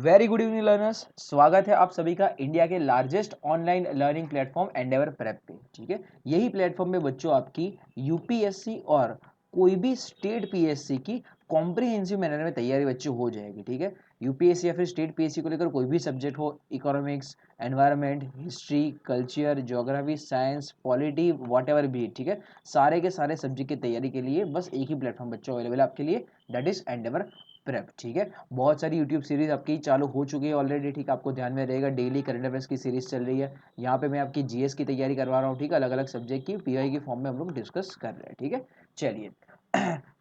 Very good evening learners. स्वागत है आप सभी का इंडिया के largest online learning platform Endeavour prep पे। ठीक है, यही प्लेटफॉर्म में बच्चों आपकी यूपीएससी और कोई भी स्टेट पीएससी की कॉम्प्रिहेंसिव मैनर में तैयारी बच्चों हो जाएगी। ठीक है, यूपीएससी या फिर स्टेट पीएससी को लेकर कोई भी सब्जेक्ट हो, economics, environment, history, culture, geography, science, polity, what ever भी, ठीक है, सारे के सारे सब्जेक्ट की तैयारी के लिए बस एक ही प्लेटफॉर्म बच्चों अवेलेबल है आपके लिए, दैट इज एंडेवर प्रेप। ठीक है, बहुत सारी यूट्यूब सीरीज आपकी चालू हो चुकी है ऑलरेडी। ठीक है, आपको ध्यान में रहेगा, डेली करंट अफेयर्स की सीरीज चल रही है। यहाँ पे मैं आपकी जीएस की तैयारी करवा रहा हूँ। ठीक है, अलग अलग सब्जेक्ट की पीवाई की फॉर्म में हम लोग डिस्कस कर रहे हैं। ठीक है, चलिए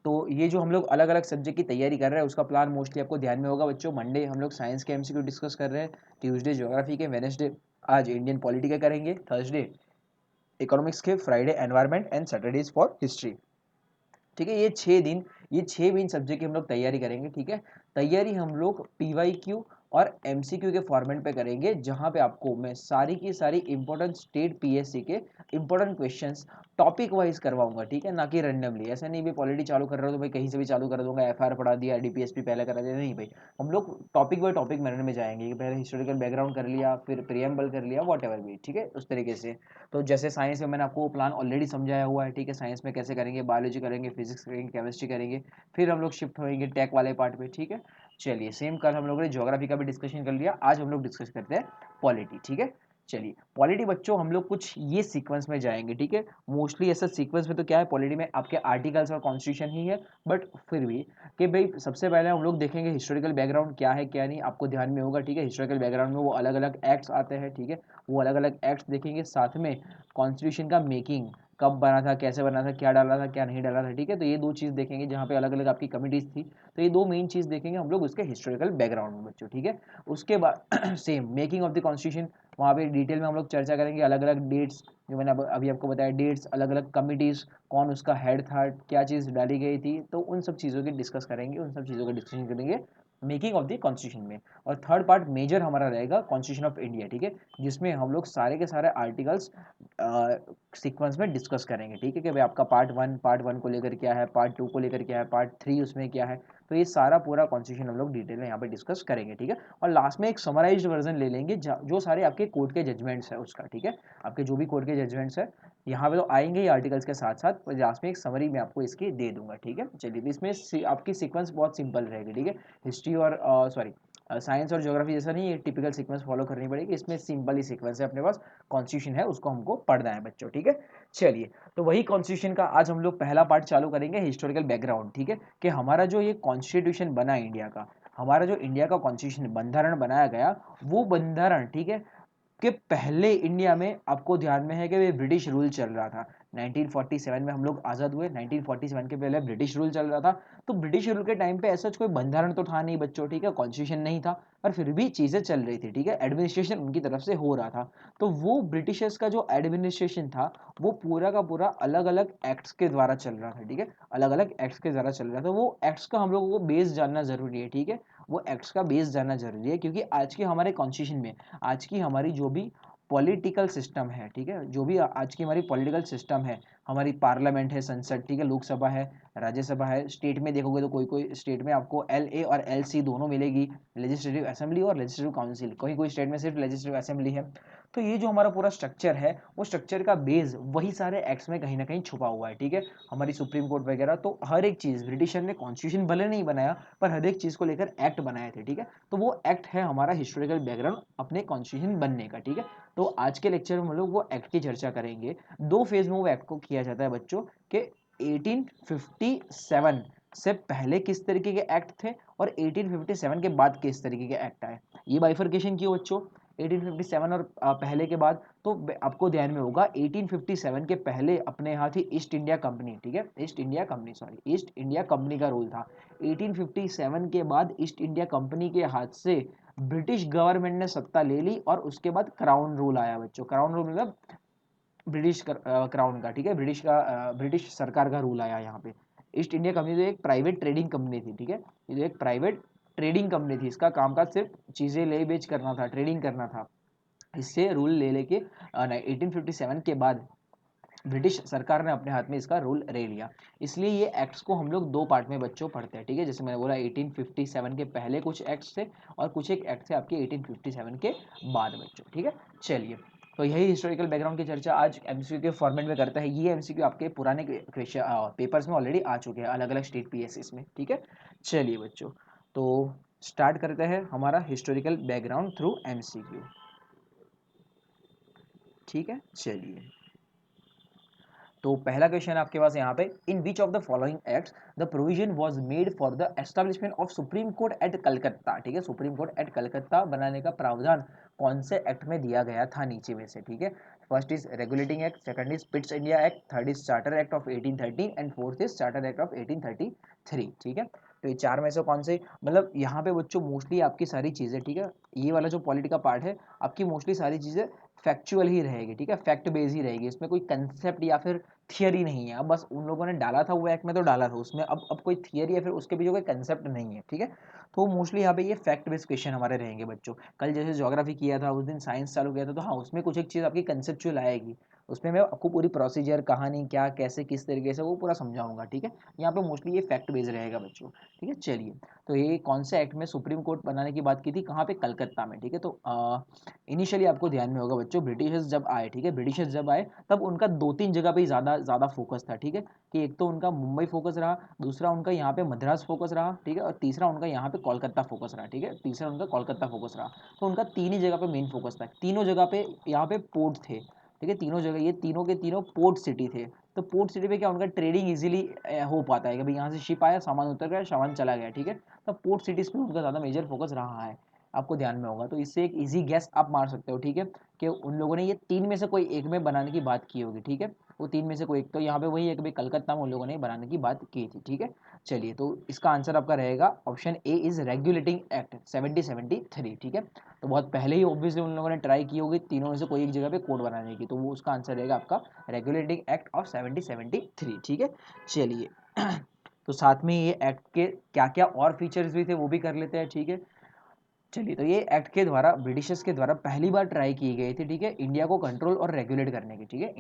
तो ये जो हम लोग अलग अलग सब्जेक्ट की तैयारी कर रहे हैं उसका प्लान मोस्टली आपको ध्यान में होगा बच्चों। मंडे हम लोग साइंस के एमसीक्यू डिस्कस कर रहे हैं, ट्यूसडे ज्योग्राफी के, वेडनेसडे आज इंडियन पॉलिटी के करेंगे, थर्सडे इकोनॉमिक्स के, Friday environment and Saturdays for history. ठीक है, ये 6 मेन सब्जेक्ट की हम लोग तैयारी करेंगे। ठीक है, तैयारी हम लोग पीवाईक्यू और एमसीक्यू के फॉर्मेट पे करेंगे, जहां पे आपको मैं सारी की सारी इंपॉर्टेंट स्टेट पीएससी के इंपॉर्टेंट क्वेश्चंस टॉपिक वाइज करवाऊंगा। ठीक है, ना कि रैंडमली। ऐसा नहीं भाई पॉलिटी चालू कर रहा हो तो भाई कहीं से भी चालू कर दूंगा, एफआईआर पढ़ा दिया, डीपीएसपी पहले करा दिया, नहीं भाई। हम लोग टॉपिक बाय टॉपिक मैनर में जाएंगे कि पहले हिस्टोरिकल बैकग्राउंड कर लिया, फिर प्रियम्बल कर लिया, वॉट एवर भी। ठीक है, उस तरीके से। तो जैसे साइंस में मैंने आपको प्लान ऑलरेडी समझाया हुआ है। ठीक है, साइंस में कैसे करेंगे, बायोलॉजी करेंगे, फिजिक्स करेंगे, केमिस्ट्री करेंगे, फिर हम लोग शिफ्ट होंगे टेक वाले पार्ट पे। ठीक है, चलिए सेम कल हम लोगों ने ज्योग्राफी का भी डिस्कशन कर लिया, आज हम लोग डिस्कस करते हैं पॉलिटी। ठीक है, चलिए पॉलिटी बच्चों हम लोग कुछ ये सीक्वेंस में जाएंगे। ठीक है, मोस्टली ऐसा सीक्वेंस में तो क्या है, पॉलिटी में आपके आर्टिकल्स और कॉन्स्टिट्यूशन ही है, बट फिर भी कि भाई सबसे पहले हम लोग देखेंगे हिस्टोरिकल बैकग्राउंड क्या है क्या नहीं, आपको ध्यान में होगा। ठीक है, हिस्टोरिकल बैकग्राउंड में वो अलग अलग एक्ट्स आते हैं। ठीक है, वो अलग अलग एक्ट्स देखेंगे, साथ में कॉन्स्टिट्यूशन का मेकिंग कब बना था, कैसे बना था, क्या डाला था, क्या नहीं डाला था। ठीक है, तो ये दो चीज़ देखेंगे, जहाँ पे अलग अलग आपकी कमिटीज थी। तो ये दो मेन चीज़ देखेंगे हम लोग उसके हिस्टोरिकल बैकग्राउंड में बच्चों। ठीक है, उसके बाद same making of the constitution, वहाँ पे डिटेल में हम लोग चर्चा करेंगे, अलग अलग डेट्स जो मैंने अभी आपको बताया, डेट्स, अलग अलग कमिटीज़, कौन उसका हेड था, क्या चीज़ डाली गई थी, तो उन सब चीज़ों की डिस्कस करेंगे, उन सब चीज़ों का डिस्कशन करेंगे मेकिंग ऑफ द कॉन्स्टिट्यूशन में। और थर्ड पार्ट मेजर हमारा रहेगा कॉन्स्टिट्यूशन ऑफ इंडिया। ठीक है, जिसमें हम लोग सारे के सारे आर्टिकल्स सीक्वेंस में डिस्कस करेंगे। ठीक है, कि भाई आपका पार्ट वन को लेकर क्या है, पार्ट टू को लेकर क्या है, पार्ट थ्री उसमें क्या है। तो ये सारा पूरा कॉन्स्टिट्यूशन हम लोग डिटेल में यहाँ पे डिस्कस करेंगे। ठीक है, और लास्ट में एक समराइज्ड वर्जन ले लेंगे जो सारे आपके कोर्ट के जजमेंट्स है उसका। ठीक है, आपके जो भी कोर्ट के जजमेंट्स है यहाँ पे तो आएंगे ही आर्टिकल्स के साथ साथ, लास्ट में एक समरी मैं आपको इसकी दे दूंगा। ठीक है, चलिए, तो इसमें आपकी सीक्वेंस बहुत सिंपल रहेगी। ठीक है, हिस्ट्री और सॉरी साइंस और ज्योग्राफी जैसा नहीं, ये टिपिकल सीक्वेंस फॉलो करनी पड़ेगी। इसमें सिंपल ही सीक्वेंस है, अपने पास कॉन्स्टिट्यूशन है उसको हमको पढ़ना है बच्चों। ठीक है, चलिए, तो वही कॉन्स्टिट्यूशन का आज हम लोग पहला पार्ट चालू करेंगे, हिस्टोरिकल बैकग्राउंड। ठीक है, कि हमारा जो ये कॉन्स्टिट्यूशन बना इंडिया का, हमारा जो इंडिया का कॉन्स्टिट्यूशन बंधारण बनाया गया, वो बंधारण, ठीक है, कि पहले इंडिया में आपको ध्यान में है कि वे ब्रिटिश रूल चल रहा था। 1947 में हम लोग आज़ाद हुए, 1947 के पहले ब्रिटिश रूल चल रहा था। तो ब्रिटिश रूल के टाइम पे ऐसा कोई बंधारण तो था नहीं बच्चों। ठीक है, कॉन्स्टिट्यूशन नहीं था, पर फिर भी चीज़ें चल रही थी। ठीक है, एडमिनिस्ट्रेशन उनकी तरफ से हो रहा था। तो वो ब्रिटिशर्स का जो एडमिनिस्ट्रेशन था वो पूरा का पूरा अलग अलग एक्ट्स के द्वारा चल रहा था। ठीक है, अलग अलग एक्ट्स के द्वारा चल रहा था। वो एक्ट्स का हम लोगों को बेस जानना जरूरी है। ठीक है, वो एक्ट्स का बेस जानना जरूरी है, क्योंकि आज के हमारे कॉन्स्टिट्यूशन में, आज की हमारी जो भी पॉलिटिकल सिस्टम है, ठीक है, जो भी आज की हमारी पॉलिटिकल सिस्टम है, हमारी पार्लियामेंट है, संसद, ठीक है, लोकसभा है, राज्यसभा है, स्टेट में देखोगे तो कोई कोई स्टेट में आपको LA और LC दोनों मिलेगी, लेजिस्लेटिव असेंबली और लेजिस्लेटिव काउंसिल, कोई कोई स्टेट में सिर्फ लेजिस्लेटिव असेंबली है। तो ये जो हमारा पूरा स्ट्रक्चर है, वो स्ट्रक्चर का बेस वही सारे एक्ट्स में कहीं ना कहीं छुपा हुआ है। ठीक है, हमारी सुप्रीम कोर्ट वगैरह, तो हर एक चीज़, ब्रिटिशर ने कॉन्स्टिट्यूशन भले नहीं बनाया, पर हर एक चीज़ को लेकर एक्ट बनाए थे। ठीक है, तो वो एक्ट है हमारा हिस्टोरिकल बैकग्राउंड अपने कॉन्स्टिट्यूशन बनने का। ठीक है, तो आज के लेक्चर में हम लोग वो एक्ट की चर्चा करेंगे। दो फेज में वो एक्ट को किया जाता है बच्चों, के 1857 से पहले किस तरीके के एक्ट थे और 1857 के बाद किस तरीके के एक्ट आए। ये बाइफर्केशन क्यों बच्चों, 1857 और पहले के बाद, तो आपको ध्यान में होगा 1857 के पहले अपने यहाँ थी ईस्ट इंडिया कंपनी। ठीक है, ईस्ट इंडिया कंपनी का रूल था। 1857 के बाद ईस्ट इंडिया कंपनी के हाथ से ब्रिटिश गवर्नमेंट ने सत्ता ले ली, और उसके बाद क्राउन रूल आया बच्चों। क्राउन रूल मतलब ब्रिटिश क्राउन का, ठीक है, ब्रिटिश सरकार का रूल आया यहाँ पे। ईस्ट इंडिया कंपनी तो एक प्राइवेट ट्रेडिंग कंपनी थी। ठीक है, ये जो एक प्राइवेट ट्रेडिंग कंपनी थी, इसका कामकाज सिर्फ चीज़ें ले बेच करना था, ट्रेडिंग करना था। इससे रूल ले लेके 1857 के बाद ब्रिटिश सरकार ने अपने हाथ में इसका रूल ले लिया। इसलिए ये एक्ट्स को हम लोग दो पार्ट में बच्चों पढ़ते हैं, ठीक है। जैसे मैंने बोला 1857 के पहले कुछ एक्ट्स थे और कुछ एक एक्ट थे आपके 1857 के बाद बच्चों, ठीक है। चलिए, तो यही हिस्टोरिकल बैकग्राउंड की चर्चा आज एमसीक्यू के फॉर्मेट में करता है। ये एमसीक्यू आपके पुराने पेपर्स में ऑलरेडी आ चुके हैं अलग अलग स्टेट पीएससीज में, ठीक है। चलिए बच्चों, तो स्टार्ट करते हैं हमारा हिस्टोरिकल बैकग्राउंड थ्रू एमसीक्यू, ठीक है। चलिए, तो पहला क्वेश्चन आपके पास यहाँ पे, in which of the following acts the provision was made for the establishment of supreme court at Calcutta, ठीक है। सुप्रीम कोर्ट एट कलकत्ता बनाने का प्रावधान कौन से एक्ट में दिया गया था नीचे में से, ठीक है। First is regulating act, second is पिट्स India act, third is charter act of 1813 and fourth is charter act of 1833, ठीक है। तो ये चार में से कौन से, मतलब यहाँ पे बच्चों मोस्टली आपकी सारी चीजें, ठीक है, ये वाला जो पॉलिटी का पार्ट है आपकी मोस्टली सारी चीजें फैक्चुअल ही रहेगी, ठीक है, फैक्ट बेस्ड ही रहेगी। इसमें कोई कंसेप्ट या फिर थियरी नहीं है। अब बस उन लोगों ने डाला था वो एक्ट में तो डाला था, उसमें अब कोई थियरी या फिर उसके पीछे कोई कंसेप्ट नहीं है, ठीक है। तो मोस्टली यहाँ पे ये फैक्ट बेस्ड क्वेश्चन हमारे रहेंगे बच्चों। कल जैसे ज्योग्राफी किया था, उस दिन साइंस चालू किया था, तो हाँ उसमें कुछ एक चीज़ आपकी कंसेप्चुअल आएगी, उसमें मैं आपको पूरी प्रोसीजर कहानी क्या कैसे किस तरीके से वो पूरा समझाऊंगा, ठीक है। यहाँ पे मोस्टली ये फैक्ट बेस्ड रहेगा बच्चों, ठीक है। चलिए, तो ये कौन से एक्ट में सुप्रीम कोर्ट बनाने की बात की थी, कहाँ पे, कलकत्ता में, ठीक है। तो इनिशियली आपको ध्यान में होगा बच्चों, ब्रिटिशर्स जब आए, ठीक है, ब्रिटिशर्स जब आए तब उनका दो तीन जगह पे ही ज़्यादा ज़्यादा फोकस था, ठीक है। कि एक तो उनका मुंबई फोकस रहा, दूसरा उनका यहाँ पे मद्रास फोकस रहा, ठीक है, और तीसरा उनका यहाँ पे कोलकाता फोकस रहा, ठीक है, तीसरा उनका कोलकाता फोकस रहा। तो उनका तीन ही जगह पे मेन फोकस था, तीनों जगह पे यहाँ पे पोर्ट थे, ठीक है। तीनों जगह ये तीनों के तीनों पोर्ट सिटी थे। तो पोर्ट सिटी पे क्या उनका ट्रेडिंग इजीली हो पाता है कि भाई यहाँ से शिप आया, सामान उतर गया, सामान चला गया, ठीक है। तो पोर्ट सिटीज़ पे उनका ज़्यादा मेजर फोकस रहा है, आपको ध्यान में होगा। तो इससे एक इजी गैस आप मार सकते हो, ठीक है, कि उन लोगों ने ये तीन में से कोई एक में बनाने की बात की होगी, ठीक है। वो तीन में से कोई एक, तो यहाँ पे वही एक भी कलकत्ता में उन लोगों ने बनाने की बात की थी, ठीक है। चलिए, तो इसका आंसर आपका रहेगा option A is regulating act 1773, ठीक है। तो बहुत पहले ही ऑब्वियसली उन लोगों ने ट्राई की होगी तीनों में से कोई एक जगह पे कोड बनाने की, तो वो उसका आंसर रहेगा आपका रेगुलेटिंग एक्ट ऑफ 1773, ठीक है। चलिए तो साथ में ये एक्ट के क्या क्या और फीचर्स भी थे वो भी कर लेते हैं, ठीक है। चलिए, तो ये एक्ट के द्वारा ब्रिटिशर्स के द्वारा पहली बार ट्राई की गई थी, ठीक है, इंडिया को कंट्रोल और रेगुलेट करने की, ठीक है।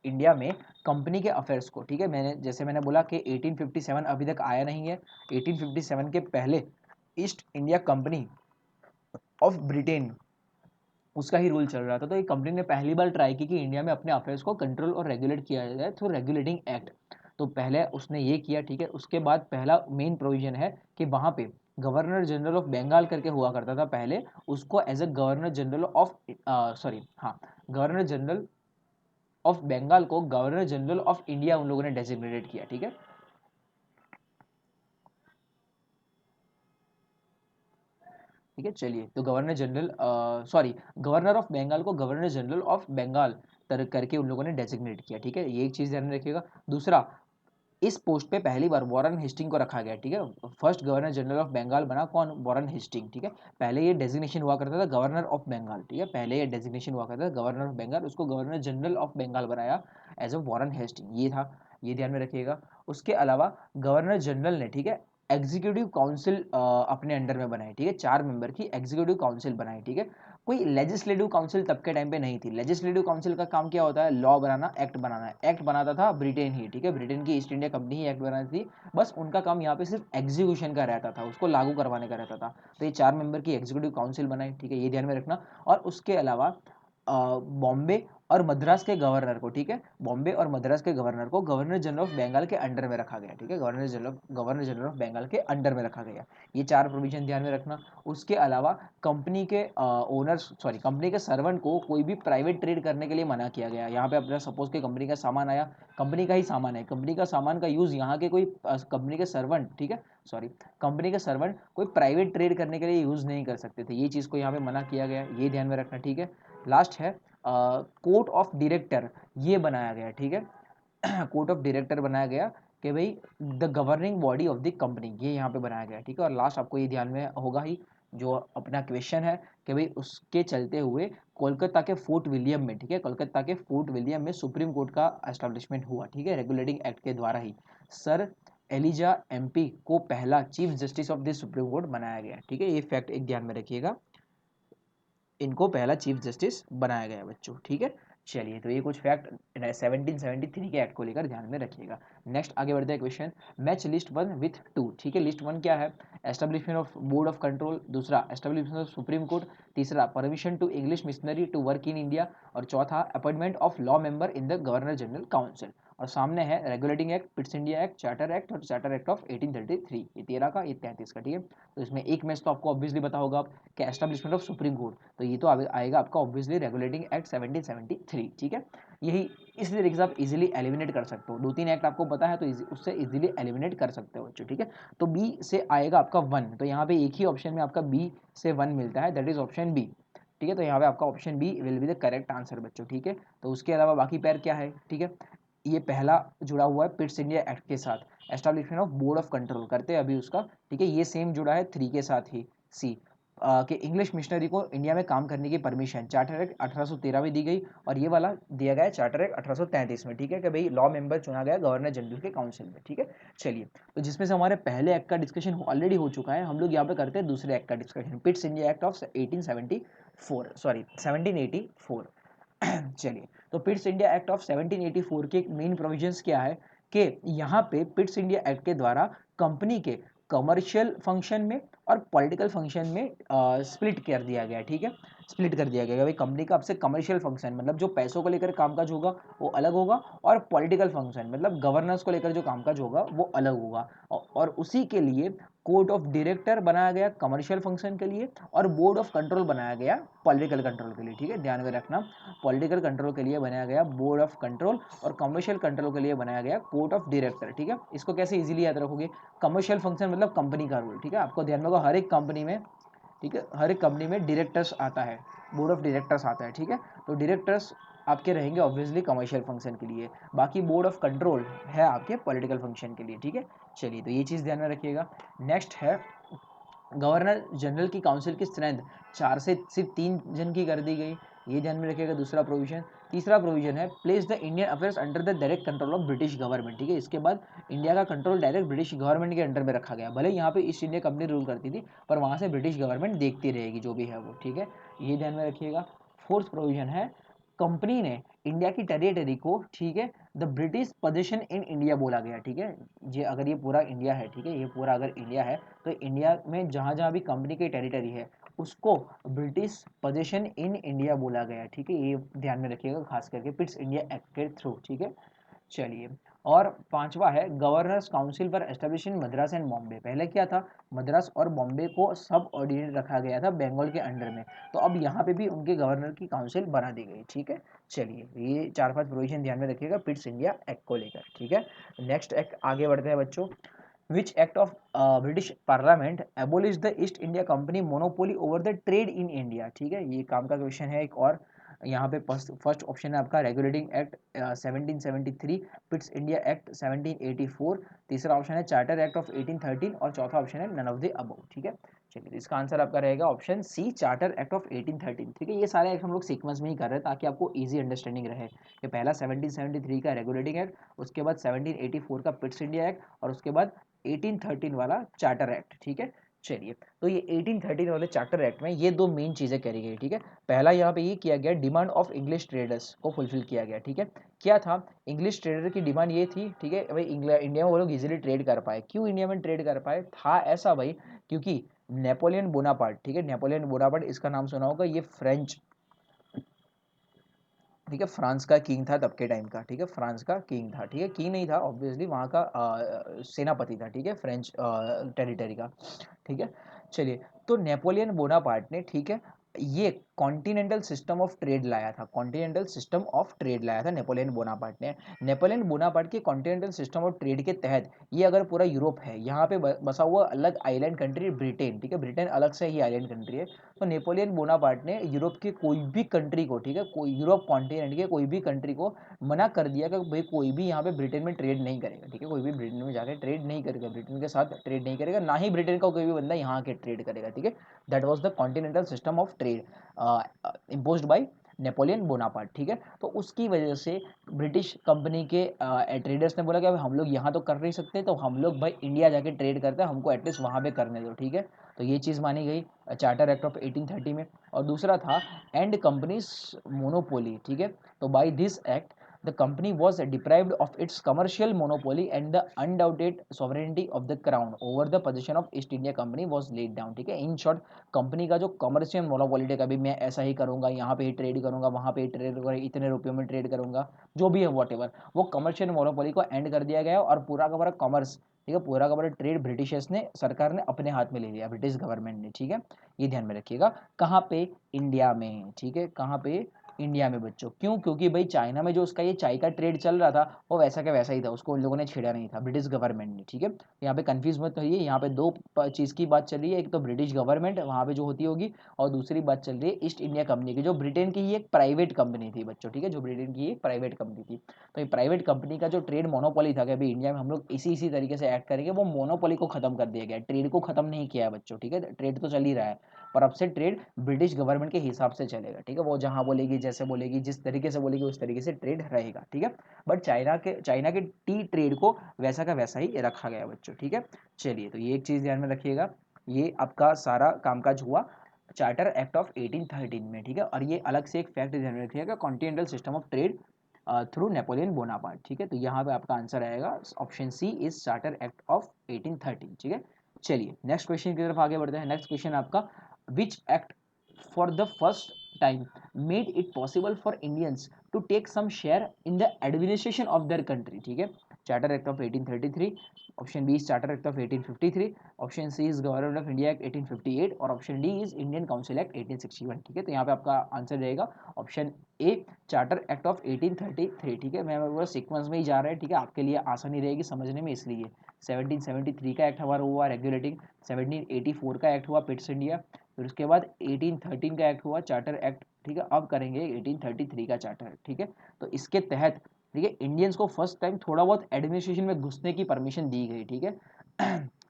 इंडिया में कंपनी के अफेयर्स को, ठीक है, मैंने बोला कि 1857 अभी तक आया नहीं है। 1857 के पहले east India company of Britain उसका ही रूल चल रहा था। तो ये कंपनी ने पहली बार ट्राई की कि इंडिया में अपने अफेयर्स को कंट्रोल और रेगुलेट किया जाए थ्रू रेगुलेटिंग एक्ट। तो पहले उसने ये किया, ठीक है। उसके बाद पहला मेन प्रोविजन है कि वहाँ पे गवर्नर जनरल ऑफ बंगाल करके हुआ करता था पहले, उसको as a governor general of sorry हाँ गवर्नर जनरल ऑफ बंगाल को गवर्नर जनरल ऑफ इंडिया उन लोगों ने डेजिग्नेटेड किया, ठीक है। ठीक है, चलिए, तो गवर्नर ऑफ बंगाल को गवर्नर जनरल ऑफ बंगाल करके उन लोगों ने डेजिग्नेट किया, ठीक है। ये एक चीज़ ध्यान में रखिएगा। दूसरा, इस पोस्ट पे पहली बार वॉरेन हेस्टिंग को रखा गया, ठीक है। First governor general of Bengal बना कौन, वॉरेन हेस्टिंग, ठीक है। पहले ये डेजिग्नेशन हुआ करता था गवर्नर ऑफ बंगाल, ठीक है, पहले ये डेजिग्नेशन हुआ करता था गवर्नर ऑफ बंगाल, उसको गवर्नर जनरल ऑफ बंगाल बनाया एज अ वॉरेन हेस्टिंग, ये था, ये ध्यान में रखिएगा। उसके अलावा गवर्नर जनरल ने, ठीक है, एग्जीक्यूटिव काउंसिल अपने अंडर में बनाई, ठीक है, 4 मेंबर की एग्जीक्यूटिव काउंसिल बनाई, ठीक है। कोई लेजिस्लेटिव काउंसिल तब के टाइम पे नहीं थी। लेजिस्लेटिव काउंसिल का काम क्या होता है, लॉ बनाना, एक्ट बनाना। एक्ट बनाता था ब्रिटेन ही, ठीक है, ब्रिटेन की ईस्ट इंडिया कंपनी ही एक्ट बनाती थी। बस उनका काम यहाँ पे सिर्फ एग्जीक्यूशन का रहता था, उसको लागू करवाने का रहता था। तो ये 4 मेंबर की एग्जीक्यूटिव काउंसिल बनाई, ठीक है, ये ध्यान में रखना। और उसके अलावा बॉम्बे और मद्रास के गवर्नर को, ठीक है, बॉम्बे और मद्रास के गवर्नर को गवर्नर जनरल ऑफ बंगाल के अंडर में रखा गया, ठीक है, गवर्नर जनरल ऑफ बंगाल के अंडर में रखा गया। ये 4 प्रोविजन ध्यान में रखना। उसके अलावा कंपनी के ओनर्स सॉरी कंपनी के सर्वेंट को कोई भी प्राइवेट ट्रेड करने के लिए मना किया गया। यहाँ पे अपना सपोज के कंपनी का सामान आया, कंपनी का ही सामान है, कंपनी का सामान का यूज यहाँ के कोई कंपनी के सर्वेंट, ठीक है, सॉरी कंपनी के सर्वेंट कोई प्राइवेट ट्रेड करने के लिए यूज नहीं कर सकते थे। ये चीज़ को यहाँ पे मना किया गया, ये ध्यान में रखना, ठीक है। लास्ट है कोर्ट ऑफ डायरेक्टर, ये बनाया गया, ठीक है। कोर्ट ऑफ डायरेक्टर बनाया गया कि भाई the governing body of the company, ये यहाँ पे बनाया गया, ठीक है। और लास्ट आपको ये ध्यान में होगा ही, जो अपना क्वेश्चन है कि भाई उसके चलते हुए कोलकाता के फोर्ट विलियम में, ठीक है, कोलकाता के फोर्ट विलियम में सुप्रीम कोर्ट का एस्टेब्लिशमेंट हुआ, ठीक है, रेगुलेटिंग एक्ट के द्वारा ही। सर एलिजा एमपी को पहला chief justice of the supreme court बनाया गया, ठीक है। ये फैक्ट एक ध्यान में रखिएगा, इनको पहला चीफ जस्टिस बनाया गया बच्चों, ठीक है। चलिए, तो ये कुछ फैक्ट 1773 के एक्ट को लेकर ध्यान में रखिएगा। नेक्स्ट आगे बढ़ते हैं क्वेश्चन, मैच लिस्ट 1 विथ 2। ठीक है, लिस्ट 1 क्या है? Establishment of board of control, दूसरा एस्टेब्लिशमेंट ऑफ सुप्रीम कोर्ट, तीसरा permission to English missionary to work in India, और चौथा appointment of law member in the governor general council. और सामने है regulating act, Pitt's India act, charter act और charter act of 1833। ये 13 का, ये 33 का। ठीक है, तो इसमें एक मैच तो आपको ऑब्वियसली पता होगा कि एस्टेब्लिशमेंट ऑफ सुप्रीम कोर्ट, तो ये तो आएगा आपका ऑब्वियसली रेगुलेटिंग एक्ट 1773। ठीक है, यही इस तरीके से आप इजीली एलिमिनेट कर सकते हो। 2-3 एक्ट आपको पता है तो उससे इजीली एलिमिनेट कर सकते हो बच्चों। ठीक है, तो बी से आएगा आपका 1, तो यहाँ पे एक ही ऑप्शन में आपका बी से 1 मिलता है, दैट इज ऑप्शन बी। ठीक है, तो यहाँ पे आपका option B will be the correct answer बच्चों। ठीक है, तो उसके अलावा बाकी पैर क्या है? ठीक है, ये पहला जुड़ा हुआ है पिट्स इंडिया एक्ट के साथ, establishment of board of control करते हैं अभी उसका। ठीक है, ये सेम जुड़ा है 3 के साथ ही, सी कि इंग्लिश मिशनरी को इंडिया में काम करने की परमिशन, चार्टर एक्ट 1813 में दी गई, और ये वाला दिया गया है चार्टर एक्ट 1833 में। ठीक है, कि भाई लॉ मेंबर चुना गया गवर्नर जनरल के काउंसिल में। ठीक है, चलिए, तो जिसमें से हमारे पहले एक्ट का डिस्कशन ऑलरेडी हो चुका है, हम लोग यहाँ पे करते हैं दूसरे एक्ट का discussion, पिट्स India act of 1874, sorry 1784। चलिए, तो पिट्स इंडिया एक्ट ऑफ 1784 के मेन प्रोविजंस क्या है कि यहाँ पे पिट्स इंडिया एक्ट के द्वारा कंपनी के कमर्शियल फंक्शन में और पॉलिटिकल फंक्शन में स्प्लिट कर दिया गया। ठीक है, स्प्लिट कर दिया गया भाई, कंपनी का आपसे कमर्शियल फंक्शन मतलब जो पैसों को लेकर कामकाज होगा वो अलग होगा, और पॉलिटिकल फंक्शन मतलब गवर्नेंस को लेकर जो कामकाज होगा वो अलग होगा। और उसी के लिए कोर्ट ऑफ डायरेक्टर बनाया गया कमर्शियल फंक्शन के लिए, और बोर्ड ऑफ कंट्रोल बनाया गया पॉलिटिकल कंट्रोल के लिए। ठीक है, ध्यान में रखना, पॉलिटिकल कंट्रोल के लिए बनाया गया बोर्ड ऑफ कंट्रोल, और कमर्शियल कंट्रोल के लिए बनाया गया कोर्ट ऑफ डायरेक्टर। ठीक है, इसको कैसे इजीली याद रखोगे? कमर्शियल फंक्शन मतलब कंपनी का रूल। ठीक है, आपको ध्यान में होगा हर एक कंपनी में, ठीक है, हर एक कंपनी में डायरेक्टर्स आता है, बोर्ड ऑफ डायरेक्टर्स आता है। ठीक है, तो डायरेक्टर्स आपके रहेंगे ऑब्वियसली कमर्शियल फंक्शन के लिए, बाकी बोर्ड ऑफ कंट्रोल है आपके पॉलिटिकल फंक्शन के लिए। ठीक है, चलिए, तो ये चीज़ ध्यान में रखिएगा। नेक्स्ट है गवर्नर जनरल की काउंसिल की स्ट्रेंथ 4 से सिर्फ 3 जन की कर दी गई, ये ध्यान में रखिएगा, दूसरा प्रोविजन। तीसरा प्रोविजन है place the Indian affairs under the direct control of British government. ठीक है, इसके बाद इंडिया का कंट्रोल डायरेक्ट ब्रिटिश गवर्नमेंट के अंडर में रखा गया, भले यहाँ पे ईस्ट इंडिया कंपनी रूल करती थी पर वहाँ से ब्रिटिश गवर्नमेंट देखती रहेगी जो भी है वो। ठीक है, ये ध्यान में रखिएगा। फोर्थ प्रोविजन है कंपनी ने इंडिया की टेरिटरी को, ठीक है, the British position in India बोला गया। ठीक है, ये अगर ये पूरा इंडिया है, ठीक है, ये पूरा अगर इंडिया है तो इंडिया में जहाँ जहाँ भी कंपनी की टेरिटरी है उसको ब्रिटिश पोजीशन इन इंडिया बोला गया। ठीक है, ये ध्यान में रखिएगा खास करके पिट्स इंडिया एक्ट के थ्रू। ठीक है, चलिए, और पांचवा है governors council for establish in Madras and Bombay. पहले क्या था, मद्रास और बॉम्बे को सब ऑर्डिनेट रखा गया था बंगाल के अंडर में, तो अब यहाँ पे भी उनके गवर्नर की काउंसिल बना दी गई। ठीक है, चलिए, ये 4-5 प्रोविजन ध्यान में रखिएगा पिट्स इंडिया एक्ट को लेकर। ठीक है, नेक्स्ट एक्ट आगे बढ़ते हैं बच्चों। Which act of British parliament abolish the East India company monopoly over the trade in India. ठीक है, ये काम का क्वेश्चन है एक और। यहाँ पे फर्स्ट ऑप्शन है आपका रेगुलेटिंग एक्ट 1773, पिट्स इंडिया एक्ट 1784, तीसरा ऑप्शन है चार्टर एक्ट ऑफ 1813, और चौथा ऑप्शन है नन ऑफ द अबव। ठीक है, चलिए, तो इसका आंसर आपका रहेगा option C, charter act of 1813। ठीक है, ये सारे एक्ट हम लोग सीक्वेंस में ही कर रहे हैं ताकि आपको इजी अंडरस्टैंडिंग रहे कि पहला 1773 का रेगुलेटिंग एक्ट, उसके बाद 1784 का पिट्स इंडिया एक्ट, और उसके बाद 1813 वाला चार्टर एक्ट। ठीक है, चलिए, तो ये 1813 वाले चार्टर एक्ट में ये दो मेन चीज़ें करी गई। ठीक है, पहला यहाँ पे ये किया गया डिमांड ऑफ इंग्लिश ट्रेडर्स को फुलफिल किया गया। ठीक है, क्या था इंग्लिश ट्रेडर की डिमांड ये थी, ठीक है भाई, इंडिया में वो लोग इजीली ट्रेड कर पाए। क्यों इंडिया में ट्रेड कर पाए था ऐसा भाई? क्योंकि नेपोलियन बोनापार्ट, ठीक है, नेपोलियन बोनापार्ट, इसका नाम सुना होगा, ये फ्रेंच, ठीक है, फ्रांस का किंग था तब के टाइम का। ठीक है, फ्रांस का किंग था। ठीक है, किंग नहीं था ऑब्वियसली, वहाँ का सेनापति था। ठीक है, फ्रेंच टेरिटरी का। ठीक है, चलिए, तो नेपोलियन बोनापार्ट ने, ठीक है, ये कॉन्टिनेंटल सिस्टम ऑफ ट्रेड लाया था, कॉन्टिनेंटल सिस्टम ऑफ ट्रेड लाया था नेपोलियन बोनापार्ट ने। नेपोलियन बोनापार्ट के कॉन्टिनेंटल सिस्टम ऑफ ट्रेड के तहत ये अगर पूरा यूरोप है, यहाँ पे बसा हुआ अलग आइलैंड कंट्री ब्रिटेन, ठीक है, ब्रिटेन अलग से ही आइलैंड कंट्री है, तो नेपोलियन बोनापार्ट ने यूरोप के कोई भी कंट्री को, ठीक है, कोई यूरोप कॉन्टिनेंट के कोई भी कंट्री को मना कर दिया कि भाई कोई भी यहाँ पे ब्रिटेन में ट्रेड नहीं करेगा। ठीक है, कोई भी ब्रिटेन में जाकर ट्रेड नहीं करेगा, ब्रिटेन के साथ ट्रेड नहीं करेगा, ना ही ब्रिटेन का कोई भी बंदा यहाँ के ट्रेड करेगा। ठीक है, that was the continental system of trade imposed bye Napoleon Bonaparte, ठीक है। तो उसकी वजह से ब्रिटिश कंपनी के ट्रेडर्स ने बोला कि हम लोग यहाँ तो कर नहीं सकते, तो हम लोग भाई इंडिया जाके ट्रेड करते हैं, हमको एटलीस्ट वहाँ पे करने दो, ठीक है। तो ये चीज़ मानी गई चार्टर एक्ट ऑफ 1830 में। और दूसरा था एंड कंपनीज मोनोपोली, ठीक है। तो by this act the company was deprived of its commercial monopoly and the undoubted sovereignty of the crown over the possession of East India Company was laid down, ठीक है। In short company का जो commercial monopoly है, कभी मैं ऐसा ही करूंगा, यहाँ पे ही ट्रेड करूंगा, वहाँ पे ही ट्रेड करूंगा, इतने रुपयों में ट्रेड करूंगा, जो भी है वॉट, वो कमर्शियल मोनोपोली को एंड कर दिया गया और पूरा का पूरा कॉमर्स, ठीक है, पूरा का पूरा ट्रेड ब्रिटिशर्स ने, सरकार ने अपने हाथ में ले लिया, ब्रिटिश गवर्नमेंट ने, ठीक है। ये ध्यान में रखिएगा। कहाँ पे? इंडिया में, ठीक है। कहाँ पे? इंडिया में बच्चों। क्यों? क्योंकि भाई चाइना में जो उसका ये चाय का ट्रेड चल रहा था वो वैसा का वैसा ही था, उसको उन लोगों ने छेड़ा नहीं था, ब्रिटिश गवर्नमेंट ने, ठीक है। यहाँ पे कंफ्यूज मत होइए, यहाँ पे दो चीज़ की बात चल रही है, एक तो ब्रिटिश गवर्नमेंट वहाँ पे जो होती होगी, और दूसरी बात चल रही है ईस्ट इंडिया कंपनी की, जो ब्रिटेन की ही एक प्राइवेट कंपनी थी बच्चों, ठीक है, जो ब्रिटेन की एक प्राइवेट कंपनी थी। तो ये प्राइवेट कंपनी का जो ट्रेड मोनोपोली था कि अभी इंडिया में हम लोग इसी तरीके से एक्ट करेंगे, वो मोनोपोली को खत्म कर दिया गया, ट्रेड को खत्म नहीं किया है बच्चों, ठीक है। ट्रेड तो चल ही रहा है, पर अब से ट्रेड ब्रिटिश गवर्नमेंट के हिसाब से चलेगा, ठीक है। वो जहां बोलेगी, जैसे बोलेगी, जिस तरीके से बोलेगी उस तरीके से ट्रेड रहेगा, ठीक है। बट चाइना के टी ट्रेड को वैसा का वैसा ही रखा गया बच्चों, ठीक है। चलिए, तो ये एक चीज ध्यान में रखिएगा। ये आपका सारा कामकाज हुआ चार्टर एक्ट ऑफ 1813 में, ठीक है। और ये अलग से एक फैक्ट ध्यान में रखिएगा, continental system of trade through Napoleon Bonaparte, ठीक है। तो यहाँ पे आपका आंसर आएगा option C is charter act of 1813, ठीक है। चलिए नेक्स्ट क्वेश्चन की तरफ आगे बढ़ते हैं। नेक्स्ट क्वेश्चन आपका, which act for the first time made it possible for Indians to take some share in the administration of their country, ठीक है। Charter act of 1833, option B is charter act of 1853, option C is government of India act 1858 और option D is Indian council act 1861, ठीक है। तो यहाँ पे आपका answer रहेगा option A charter act of 1833, ठीक है। मैं पूरा सीक्वेंस में ही जा रहा है, ठीक है, आपके लिए आसानी रहेगी समझने में, इसलिए 1773 का एक्ट हमारा हुआ रेगुलेटिंग, 1784 का एक्ट हुआ पिट्स इंडिया, फिर उसके बाद 1813 का एक्ट हुआ चार्टर एक्ट, ठीक है। अब करेंगे 1833 का चार्टर, ठीक है। तो इसके तहत, ठीक है, इंडियंस को फर्स्ट टाइम थोड़ा बहुत एडमिनिस्ट्रेशन में घुसने की परमिशन दी गई, ठीक है।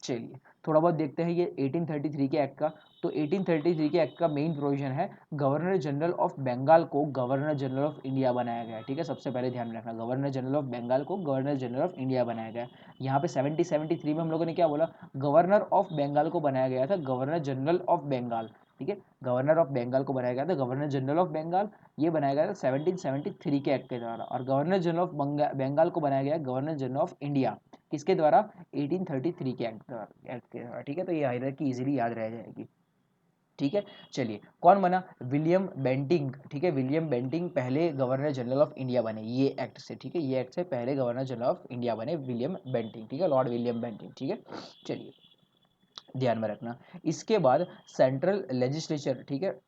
चलिए थोड़ा बहुत देखते हैं ये 1833 के एक्ट का। तो 1833 के एक्ट का मेन प्रोविजन है, गवर्नर जनरल ऑफ बंगाल को गवर्नर जनरल ऑफ इंडिया बनाया गया, ठीक है। सबसे पहले ध्यान में रखना, गवर्नर जनरल ऑफ बंगाल को गवर्नर जनरल ऑफ इंडिया बनाया गया। यहाँ पे 1773 में हम लोगों ने क्या बोला, गवर्नर ऑफ बंगाल को बनाया गया था गवर्नर जनरल ऑफ बंगाल, ठीक है। गवर्नर ऑफ बंगाल को बनाया गया था गवर्नर जनरल ऑफ बंगाल, ये बनाया गया था 1773 के एक्ट के द्वारा। और गवर्नर जनरल ऑफ बंगाल को बनाया गया गवर्नर जनरल ऑफ इंडिया, किसके द्वारा? 1833 के एक्ट के द्वारा, ठीक है। तो ये हायरार्की इजीली याद रह जाएगी, ठीक है। चलिए, कौन बना? विलियम बेंटिंग, ठीक है। विलियम बेंटिंग पहले गवर्नर जनरल ऑफ इंडिया बने ये एक्ट से, ठीक है। ये एक्ट से पहले गवर्नर जनरल ऑफ इंडिया बने विलियम बेंटिंग, ठीक है, लॉर्ड विलियम बेंटिंग, ठीक है। चलिए ध्यान में रखना। इसके बाद सेंट्रल लेजिस्लेचर, ठीक है,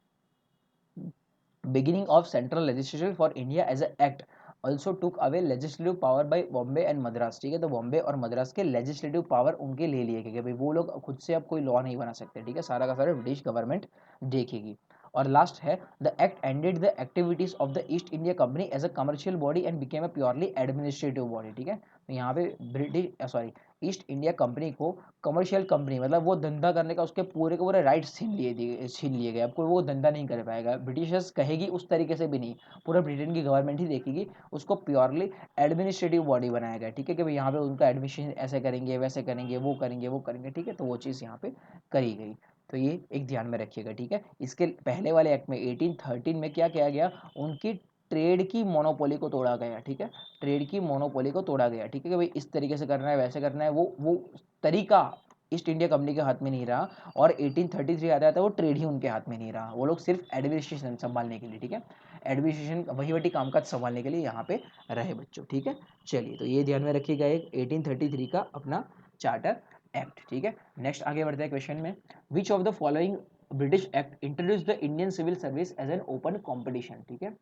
beginning of central legislature for India as an act also took away legislative power by Bombay and Madras, ठीक है। तो बॉम्बे और मद्रास के लेजिस्लेटिव पावर उनके ले लिए गए, भाई वो लोग खुद से अब कोई लॉ नहीं बना सकते, ठीक है, सारा का सारा ब्रिटिश गवर्नमेंट देखेगी। और लास्ट है, the act ended the activities of the East India company as a commercial body and became a purely administrative body, ठीक है। तो यहाँ पे ब्रिटिश ईस्ट इंडिया कंपनी को कमर्शियल कंपनी, मतलब वो धंधा करने का उसके पूरे के पूरे राइट्स छीन लिए गए। अब कोई वो धंधा नहीं कर पाएगा, ब्रिटिशर्स कहेगी उस तरीके से भी नहीं, पूरा ब्रिटेन की गवर्नमेंट ही देखेगी, उसको प्योरली एडमिनिस्ट्रेटिव बॉडी बनाया गया, ठीक है, कि भाई यहाँ पे उनका एडमिनिस्ट्रेशन ऐसे करेंगे, वैसे करेंगे, वो करेंगे, वो करेंगे, ठीक है। तो वो चीज़ यहाँ पे करी गई। तो ये एक ध्यान में रखिएगा, ठीक है। इसके पहले वाले एक्ट में 1813 में क्या किया गया, उनकी ट्रेड की मोनोपोली को तोड़ा गया, ठीक है। ट्रेड की मोनोपोली को तोड़ा गया, ठीक है, कि भाई इस तरीके से करना है, वैसे करना है, वो तरीका ईस्ट इंडिया कंपनी के हाथ में नहीं रहा। और 1833 आता था, वो ट्रेड ही उनके हाथ में नहीं रहा, वो लोग सिर्फ एडमिनिस्ट्रेशन संभालने के लिए, ठीक है, एडमिनिस्ट्रेशन वही कामकाज संभालने के लिए यहाँ पे रहे बच्चों, ठीक है। चलिए, तो ये ध्यान में रखिएगा एक 1833 का अपना चार्टर एक्ट, ठीक है। नेक्स्ट आगे बढ़ते हैं क्वेश्चन में, which of the following British act introduce the Indian civil service as an open competition, ठीक है।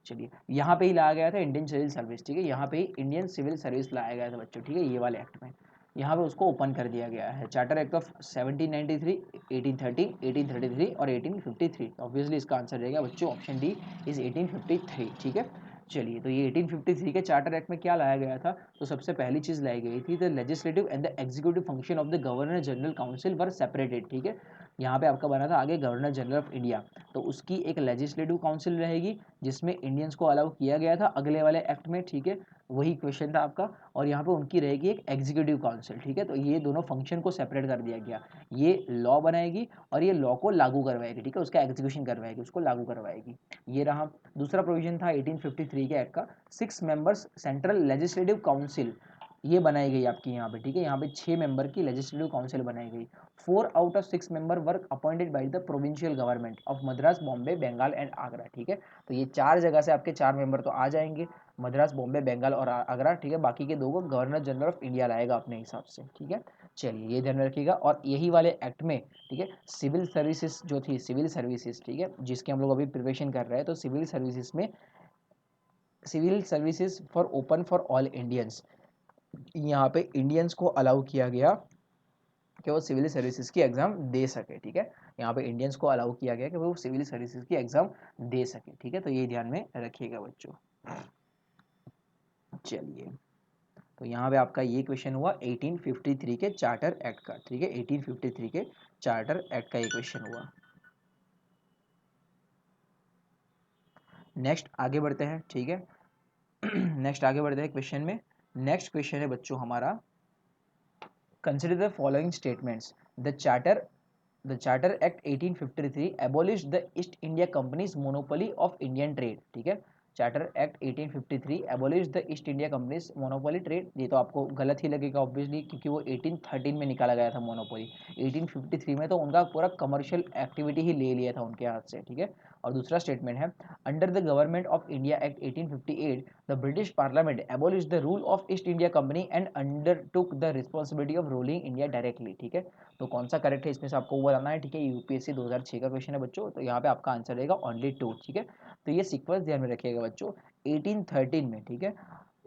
चलिए, यहाँ पे ही लाया गया था इंडियन सिविल सर्विस, ठीक है, यहाँ पे ही इंडियन सिविल सर्विस लाया गया था बच्चों, ठीक है, ये वाले एक्ट में यहाँ पे उसको ओपन कर दिया गया है। चार्टर एक्ट ऑफ 1793, 1813, 1833 और 1853, ऑब्वियसली इसका आंसर रहेगा बच्चों ऑप्शन डी इज 1853, ठीक है। चलिए, तो ये 1853 के चार्टर एक्ट में क्या लाया गया था, तो सबसे पहली चीज लाई गई थी, the legislative and the executive function of the governor general council were separated, ठीक है। यहाँ पे आपका बना था आगे गवर्नर जनरल ऑफ इंडिया, तो उसकी एक लेजिस्लेटिव काउंसिल रहेगी जिसमें इंडियंस को अलाउ किया गया था अगले वाले एक्ट में, ठीक है, वही क्वेश्चन था आपका। और यहाँ पे उनकी रहेगी एक एग्जीक्यूटिव काउंसिल, ठीक है, तो ये दोनों फंक्शन को सेपरेट कर दिया गया। ये लॉ बनाएगी और ये लॉ को लागू करवाएगी, ठीक है, उसका एग्जीक्यूशन करवाएगी, उसको लागू करवाएगी। ये रहा। दूसरा प्रोविजन था 1853 के एक्ट का, 6 मेंबर्स सेंट्रल लेजिस्लेटिव काउंसिल, ये बनाई गई आपकी यहाँ पे, ठीक है, यहाँ पे 6 मेंबर की लेजिस्लेटिव काउंसिल बनाई गई। 4 out of 6 member work appointed by the provincial government of Madras, Bombay, Bengal and Agra, ठीक है। तो ये 4 जगह से आपके 4 मेंबर तो आ जाएंगे, मद्रास, बॉम्बे, बंगाल और आगरा, ठीक है। बाकी के 2 को गवर्नर जनरल ऑफ इंडिया लाएगा अपने हिसाब से, ठीक है। चलिए ये ध्यान रखिएगा। और यही वाले एक्ट में, ठीक है, सिविल सर्विसेज जो थी, सिविल सर्विसेज, ठीक है, जिसके हम लोग अभी प्रिपरेशन कर रहे हैं, तो सिविल सर्विसेज में civil services for open for all Indians, यहाँ पे इंडियंस को अलाउ किया गया कि वो सिविल सर्विसेज की एग्जाम दे सके, ठीक है। यहाँ पे इंडियंस को अलाउ किया गया कि वो सिविल सर्विसेज की एग्जाम दे सके, ठीक है, तो ये ध्यान में रखिएगा बच्चों। चलिए, तो यहाँ पे आपका ये क्वेश्चन हुआ 1853 के चार्टर एक्ट का, ठीक है, 1853 के चार्टर एक्ट का ये क्वेश्चन हुआ। नेक्स्ट आगे बढ़ते हैं, ठीक है। नेक्स्ट आगे बढ़ते हैं क्वेश्चन में। नेक्स्ट क्वेश्चन है बच्चों हमारा, consider the following statements. The Charter Act 1853 abolished the East India Company's monopoly of Indian trade, ठीक है। Charter act 1853 abolished the East India Company's monopoly trade, ये तो आपको गलत ही लगेगा ऑब्वियसली, क्योंकि वो 1813 में निकाला गया था मोनोपोली। 1853 में तो उनका पूरा कमर्शियल एक्टिविटी ही ले लिया था उनके हाथ से, ठीक है। और दूसरा स्टेटमेंट है, under the government of India act 1858 the British parliament abolished the rule of East India Company and undertook the responsibility of ruling India directly, ठीक है। तो कौन सा करेक्ट है इसमें से आपको वो बताना है, ठीक है। यूपीएससी 2006 का क्वेश्चन है बच्चों, तो यहाँ पे आपका आंसर रहेगा ओनली 2, ठीक है। तो ये सीक्वेंस ध्यान में रखिएगा बच्चों। 1813 में, ठीक है,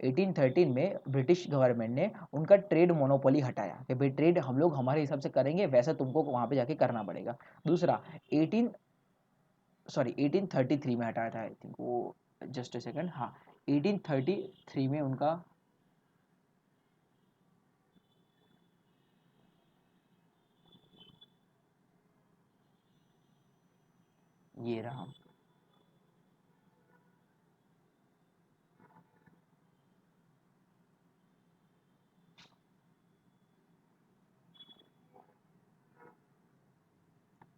1813 में ब्रिटिश गवर्नमेंट ने उनका ट्रेड मोनोपोली हटाया कि भाई ट्रेड हम लोग हमारे हिसाब से करेंगे, वैसा तुमको वहाँ पे जाके करना पड़ेगा। दूसरा 1833 में हटाया था, आई थिंक वो, जस्ट अ सेकंड, हाँ 1833 में उनका, ये रहा,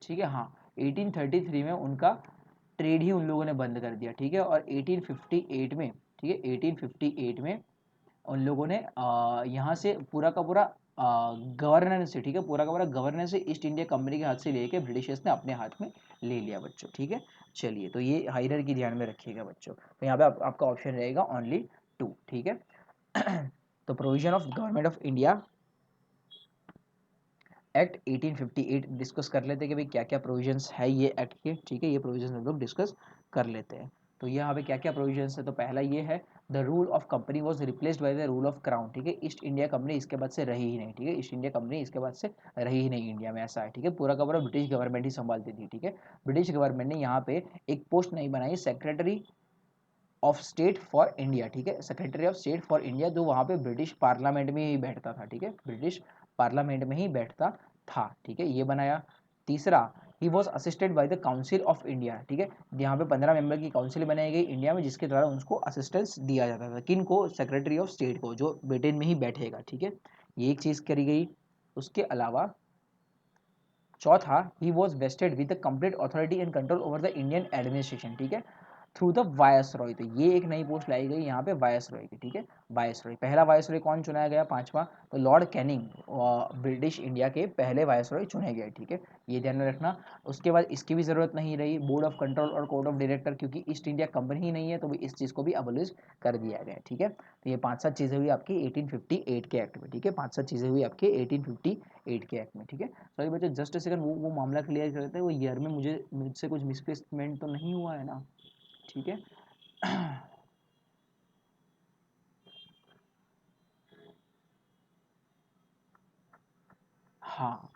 ठीक है, हाँ 1833 में उनका ट्रेड ही उन लोगों ने बंद कर दिया, ठीक है। और 1858 में, ठीक है, 1858 में उन लोगों ने यहाँ से पूरा का पूरा गवर्नेंस से, ठीक है, पूरा का पूरा गवर्नेंस से ईस्ट इंडिया कंपनी के हाथ से लेके ब्रिटिशर्स ने अपने हाथ में ले लिया बच्चों, ठीक है। चलिए, तो ये हायरार्की ध्यान में रखिएगा बच्चों। तो यहाँ पे आपका ऑप्शन रहेगा ओनली 2, ठीक है। तो provision of government of India act 1858 discuss कर लेते हैं कि भाई क्या क्या प्रोविजंस है ये एक्ट के, ठीक है। ये प्रोविजंस हम लोग डिस्कस कर लेते हैं। तो यहाँ पे क्या क्या प्रोविजंस है, तो पहला ये है, the rule of company was replaced by the rule of crown, ठीक है। ईस्ट इंडिया कंपनी इसके बाद से रही ही नहीं, ठीक है, ईस्ट इंडिया कंपनी इसके बाद से रही ही नहीं इंडिया में, ऐसा है, ठीक है। पूरा का पूरा ब्रिटिश गवर्नमेंट ही संभालती थी, ठीक है। ब्रिटिश गवर्नमेंट ने यहाँ पे एक पोस्ट नहीं बनाई, secretary of state for India, ठीक है, secretary of state for India, जो वहाँ पे ब्रिटिश पार्लियामेंट में ही बैठता था, ठीक है, ब्रिटिश पार्लियामेंट में ही बैठता था, ठीक है, ये बनाया। तीसरा, he was assisted by the council of India, ठीक है, यहाँ पे 15 मेंबर की काउंसिल बनाई गई इंडिया में, जिसके द्वारा उनको असिस्टेंस दिया जाता था, किन को, सेक्रेटरी ऑफ स्टेट को, जो ब्रिटेन में ही बैठेगा, ठीक है, ये एक चीज़ करी गई। उसके अलावा चौथा, he was wasted with the complete authority and control over the Indian administration, ठीक है, थ्रू द वायसरॉय, तो ये एक नई पोस्ट लाई गई यहाँ पे वायसरॉय की, ठीक है। वायसरॉय, पहला वायसरॉय कौन चुनाया गया, पांचवा, तो लॉर्ड कैनिंग, ब्रिटिश इंडिया के पहले वायसरॉय चुने गए, ठीक है, ये ध्यान में रखना। उसके बाद इसकी भी जरूरत नहीं रही, बोर्ड ऑफ कंट्रोल और कोर्ट ऑफ डायरेक्टर, क्योंकि ईस्ट इंडिया कंपनी ही नहीं है, तो इस चीज़ को भी अबोलिश कर दिया गया, ठीक है। तो ये 5-7 चीज़ें हुई आपकी 1858 के एक्ट में, ठीक है, 5-7 चीज़ें हुई आपकी 1858 के एक्ट में, ठीक है। सॉरी बच्चे, जस्ट अ सेकंड, वो मामला क्लियर करते हैं, वो ईयर में मुझसे कुछ मिसप्लेसमेंट तो नहीं हुआ है ना, ठीक है। हाँ,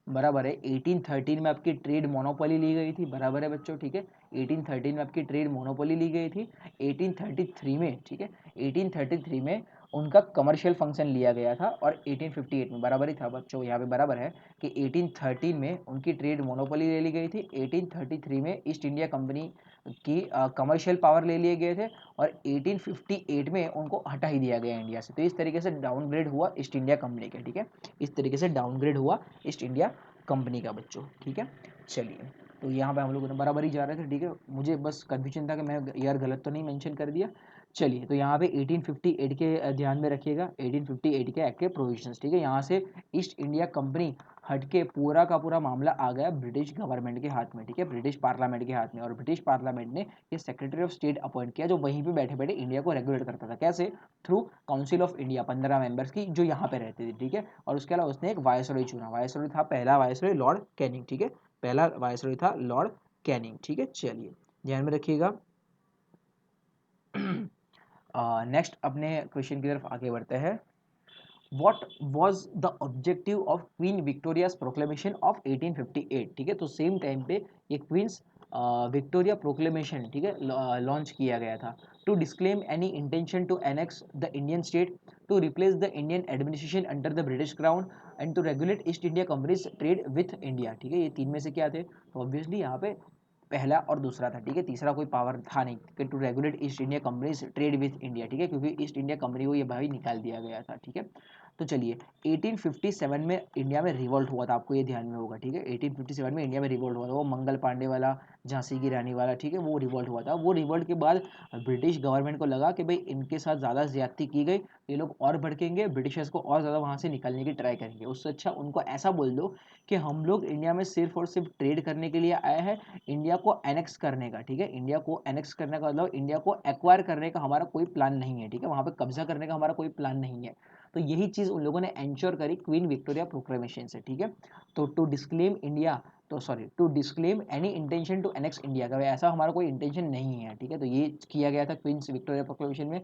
बराबर है, 1813 में आपकी ट्रेड मोनोपोली ली गई थी, बराबर है बच्चों, ठीक है। 1813 में आपकी ट्रेड मोनोपोली ली गई थी। 1833 में, ठीक है, 1833 में उनका कमर्शियल फंक्शन लिया गया था और 1858 में बराबर ही था बच्चों, यहाँ पे बराबर है कि 1813 में उनकी ट्रेड मोनोपोली ले ली गई थी, 1833 में ईस्ट इंडिया कंपनी की कमर्शियल पावर ले लिए गए थे और 1858 में उनको हटा ही दिया गया इंडिया से। तो इस तरीके से डाउनग्रेड हुआ ईस्ट इंडिया कंपनी का, ठीक है, इस तरीके से डाउनग्रेड हुआ ईस्ट इंडिया कंपनी का बच्चों, ठीक है। चलिए, तो यहाँ पे हम लोग बराबर ही जा रहे थे, ठीक है, मुझे बस कन्फ्यूजन था कि मैं यार गलत तो नहीं मेंशन कर दिया। चलिए, तो यहाँ पे 1858 के ध्यान में रखिएगा, 1858 के एक्ट के प्रोविजंस, ठीक है। यहाँ से ईस्ट इंडिया कंपनी हट के पूरा का पूरा मामला आ गया ब्रिटिश गवर्नमेंट के हाथ में, ठीक है, ब्रिटिश पार्लियामेंट के हाथ में, और ब्रिटिश पार्लियामेंट ने ये सेक्रेटरी ऑफ स्टेट अपॉइंट किया जो वहीं पे बैठे बैठे इंडिया को रेगुलेट करता था। कैसे? Through council of India, 15 members की जो यहाँ पे रहते थे, ठीक है। और उसके अलावा उसने एक वायसरॉय चुना, वायसरॉय था पहला वायसरॉय लॉर्ड कैनिंग, ठीक है, पहला वायसरॉय था लॉर्ड कैनिंग, ठीक है। चलिए, ध्यान में रखिएगा। नेक्स्ट अपने क्वेश्चन की तरफ आगे बढ़ते हैं। What was the objective of Queen Victoria's proclamation of 1858? ठीक है, तो सेम टाइम पे ये क्वींस विक्टोरिया प्रोक्लेमेशन, ठीक है, लॉन्च किया गया था। To disclaim any intention to annex the Indian state, to replace the Indian administration under the British crown and to regulate East India company's trade with India, ठीक है। ये तीन में से क्या थे? तो ऑब्वियसली यहाँ पे पहला और दूसरा था, ठीक है, तीसरा कोई पावर था नहीं कि to regulate East India company's trade with India, ठीक है, क्योंकि ईस्ट इंडिया कंपनी को ये भाई निकाल दिया गया था, ठीक है। तो चलिए, 1857 में इंडिया में रिवोल्ट हुआ था, आपको ये ध्यान में होगा, ठीक है, 1857 में इंडिया में रिवोल्ट हुआ था, वो मंगल पांडे वाला, झांसी की रानी वाला, ठीक है, वो रिवोल्ट हुआ था। वो रिवोल्ट के बाद ब्रिटिश गवर्नमेंट को लगा कि भाई इनके साथ ज़्यादा ज्यादती की गई, ये लोग और भड़केंगे, ब्रिटिशर्स को और ज़्यादा वहाँ से निकलने की ट्राई करेंगे। उससे अच्छा उनको ऐसा बोल दो कि हम लोग इंडिया में सिर्फ और सिर्फ ट्रेड करने के लिए आए हैं, इंडिया को एनेक्स करने का, ठीक है, इंडिया को एनेक्स करने का मतलब इंडिया को एक्वायर करने का हमारा कोई प्लान नहीं है, ठीक है, वहाँ पे कब्जा करने का हमारा कोई प्लान नहीं है। तो यही चीज़ उन लोगों ने एंश्योर करी क्वीन विक्टोरिया प्रोक्लेमेशन से, ठीक है। तो टू डिस्क्लेम इंडिया, तो sorry, to disclaim any intention to annex India का, ऐसा हमारा कोई इंटेंशन नहीं है, ठीक है। तो ये किया गया था क्वींस विक्टोरिया प्रोक्लेमेशन में।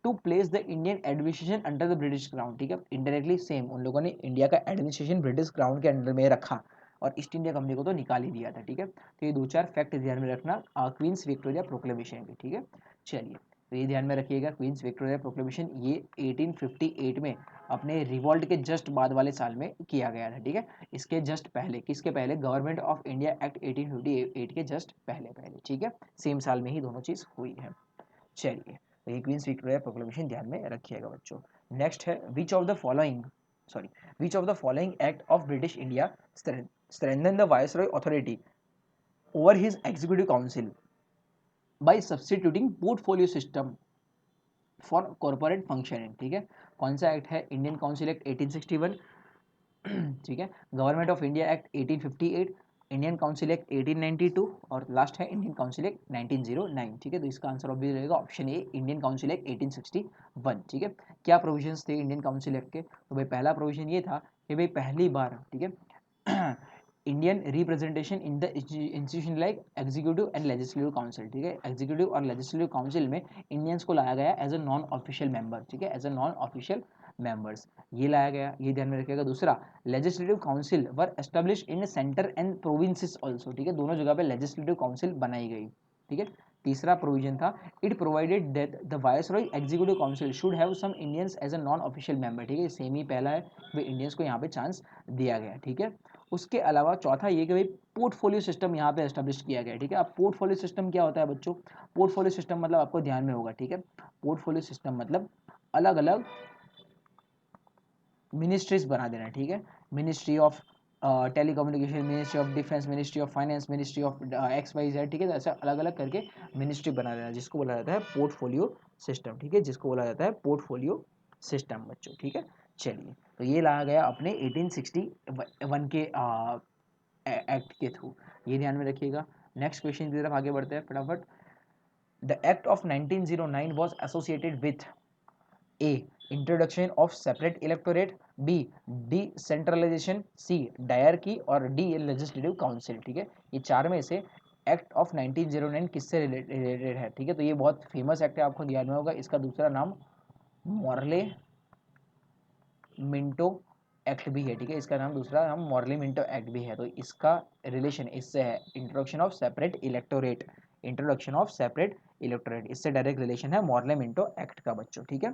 To place the Indian administration under the British crown, ठीक है, इनडायरेक्टली सेम उन लोगों ने इंडिया का एडमिनिस्ट्रेशन ब्रिटिश क्राउन के अंडर में रखा और ईस्ट इंडिया कंपनी को तो निकाल ही दिया था, ठीक है। तो ये दो चार फैक्ट ध्यान में रखना क्वींस विक्टोरिया प्रोक्लेमेशन के, ठीक है। चलिए, तो ये ध्यान में रखिएगा, क्वींस विक्टोरिया प्रोक्लेमेशन ये 1858 में अपने रिवॉल्ट के जस्ट बाद वाले साल में किया गया था, ठीक है। इसके जस्ट पहले, किसके पहले? गवर्नमेंट ऑफ इंडिया एक्ट 1858 के जस्ट पहले पहले, ठीक है, सेम साल में ही दोनों चीज हुई है। चलिए, तो ये क्वींस विक्टोरिया प्रोक्लेमेशन ध्यान में रखिएगा बच्चों। नेक्स्ट है विच of the following, sorry, which of the following act of British India strengthen the viceroy authority over his executive council by substituting portfolio system for corporate functioning, ठीक है। कौन सा act है? इंडियन काउंसिल एक्ट 1861, ठीक है, government of India act 1858, Indian council act 1892 और last है Indian council act 1909, ठीक है। तो इसका आंसर ऑब्वियस रहेगा ऑप्शन ए, इंडियन काउंसिल एक्ट 1861, ठीक है। क्या प्रोविजंस थे इंडियन काउंसिल एक्ट के? तो भाई पहला प्रोविजन ये था कि भाई पहली बार, ठीक है, Indian representation in the institution like executive and legislative council, ठीक है, एग्जीक्यूटिव और लेजिस्लेटिव काउंसिल में इंडियंस को लाया गया as a non official member, ठीक है, as a non official members ये लाया गया, ये ध्यान में रखिएगा। दूसरा, legislative council were establish in centre and provinces also, ठीक है, दोनों जगह पे लेजिस्लेटिव काउंसिल बनाई गई, ठीक है। तीसरा प्रोविजन था, it provided that the viceroy executive council should have some Indians as a non official member, ठीक है, सेम ही पहला है, वे इंडियंस को यहाँ पे चांस दिया गया, ठीक है। उसके अलावा चौथा ये कि भाई पोर्टफोलियो सिस्टम यहाँ पे एस्टेब्लिश किया गया, ठीक है। अब पोर्टफोलियो सिस्टम क्या होता है बच्चों? पोर्टफोलियो सिस्टम मतलब आपको ध्यान में होगा, ठीक है, पोर्टफोलियो सिस्टम मतलब अलग अलग मिनिस्ट्रीज बना देना, ठीक है, ministry of telecommunication, ministry of defence, ministry of finance, ministry of X Y Z, ठीक है, तो ऐसा अलग अलग करके मिनिस्ट्री बना देना, जिसको बोला जाता है पोर्टफोलियो सिस्टम, ठीक है, जिसको बोला जाता है पोर्टफोलियो सिस्टम बच्चों, ठीक है। चलिए, तो ये लाया गया अपने 1861 के एक्ट के थ्रू, ये ध्यान में रखिएगा। नेक्स्ट क्वेश्चन की तरफ आगे बढ़ते हैं फटाफट। The act of 1909 was associated with A. Introduction of separate electorate, B. Decentralization, C. Diarchy और D. Legislative Council, ठीक है। ये चार में से एक्ट ऑफ 1909 किससे रिलेटेड है, ठीक है। तो ये बहुत फेमस एक्ट है, आपको ध्यान में होगा, इसका दूसरा नाम मॉर्ले मिंटो एक्ट भी है, ठीक है, इसका नाम दूसरा नाम मॉर्ले मिंटो एक्ट भी है। तो इसका रिलेशन इससे है, introduction of separate electorate, introduction of separate electorate, इससे डायरेक्ट रिलेशन है मॉर्ले मिंटो एक्ट का बच्चों, ठीक है।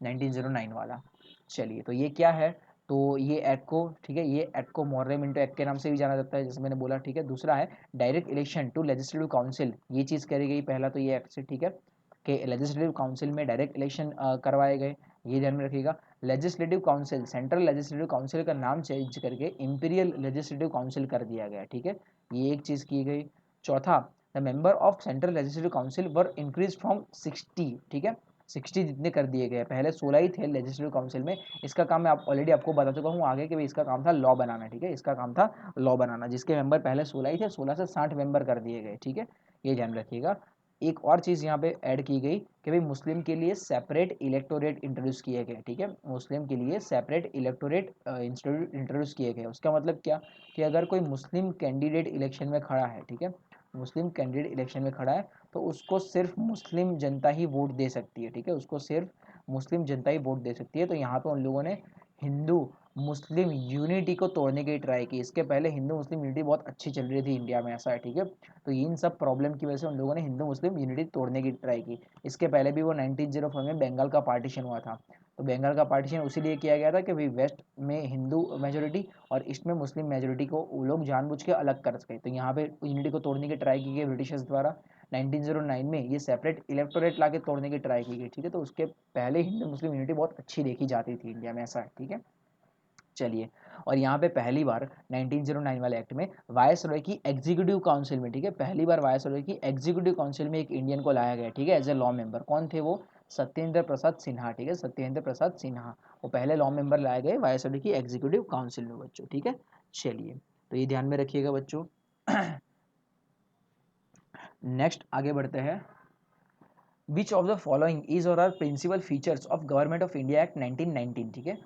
1909 वाला। चलिए, तो ये क्या है, तो ये एक्ट को, ठीक है, ये एक्ट को मॉर्रे मिंटो एक्ट के नाम से भी जाना जाता है, जैसे मैंने बोला, ठीक है। दूसरा है direct election to legislative council, ये चीज़ करी गई पहला तो ये एक्ट से, ठीक है, कि लेजिस्लेटिव काउंसिल में डायरेक्ट इलेक्शन करवाए गए, ये ध्यान में रखिएगा। Legislative council, central legislative council का नाम चेंज करके इंपीरियल लेजिस्लेटिव काउंसिल कर दिया गया, ठीक है, ये एक चीज़ की गई। चौथा, the member of central legislative council were increase from 60, ठीक है, 60 जितने कर दिए गए, पहले 16 ही थे लेजिस्लेटिव काउंसिल में। इसका काम मैं ऑलरेडी आपको बता चुका हूँ आगे कि भाई इसका काम था लॉ बनाना, ठीक है, इसका काम था लॉ बनाना, जिसके मेंबर पहले 16 ही थे, 16 से 60 मेंबर कर दिए गए, ठीक है, ये ध्यान रखिएगा। एक और चीज़ यहाँ पे ऐड की गई कि भाई मुस्लिम के लिए सेपरेट इलेक्टोरेट इंट्रोड्यूस किए गए, ठीक है, मुस्लिम के लिए सेपरेट इलेक्टोरेट इंट्रोड्यूस किए गए। उसका मतलब क्या, कि अगर कोई मुस्लिम कैंडिडेट इलेक्शन में खड़ा है, ठीक है, मुस्लिम कैंडिडेट इलेक्शन में खड़ा है, तो उसको सिर्फ मुस्लिम जनता ही वोट दे सकती है, ठीक है, उसको सिर्फ मुस्लिम जनता ही वोट दे सकती है। तो यहाँ पे उन लोगों ने हिंदू मुस्लिम यूनिटी को तोड़ने की ट्राई की। इसके पहले हिंदू मुस्लिम यूनिटी बहुत अच्छी चल रही थी इंडिया में, ऐसा है, ठीक है, तो इन सब प्रॉब्लम की वजह से उन लोगों ने हिंदू मुस्लिम यूनिटी तोड़ने की ट्राई की। इसके पहले भी वो 1904 में बंगाल का पार्टीशन हुआ था, तो बंगाल का पार्टीशन उसीलिए किया गया था कि भाई वेस्ट में हिंदू मेजोरिटी और ईस्ट में मुस्लिम मेजोरिटी को वो लोग जानबूझ के अलग कर सके, तो यहाँ पे यूनिटी को तोड़ने की ट्राई की गई ब्रिटिशर्स द्वारा। 1909 में ये सेपरेट इलेक्टोरेट लाके तोड़ने की ट्राई की गई, ठीक है, तो उसके पहले हिंदू मुस्लिम यूनिटी बहुत अच्छी देखी जाती थी इंडिया में, ऐसा है, ठीक है। चलिए, और यहाँ पे पहली बार 1909 वाले एक्ट में वायसरॉय की एग्जीक्यूटिव काउंसिल में, ठीक है, पहली बार वायसरॉय की एग्जीक्यूटिव काउंसिल में एक इंडियन को लाया गया, ठीक है, एज ए लॉ मेंबर। कौन थे वो, सत्येंद्र प्रसाद सिन्हा, ठीक है, सत्येंद्र प्रसाद सिन्हा, वो पहले लॉ मेंबर लाए गए वायसरॉय की एग्जीक्यूटिव काउंसिल में बच्चों, ठीक है। चलिए, तो ये ध्यान में रखिएगा बच्चों। नेक्स्ट आगे बढ़ते हैं। Which of the following is और are principal features of government of India act 1919, ठीक है।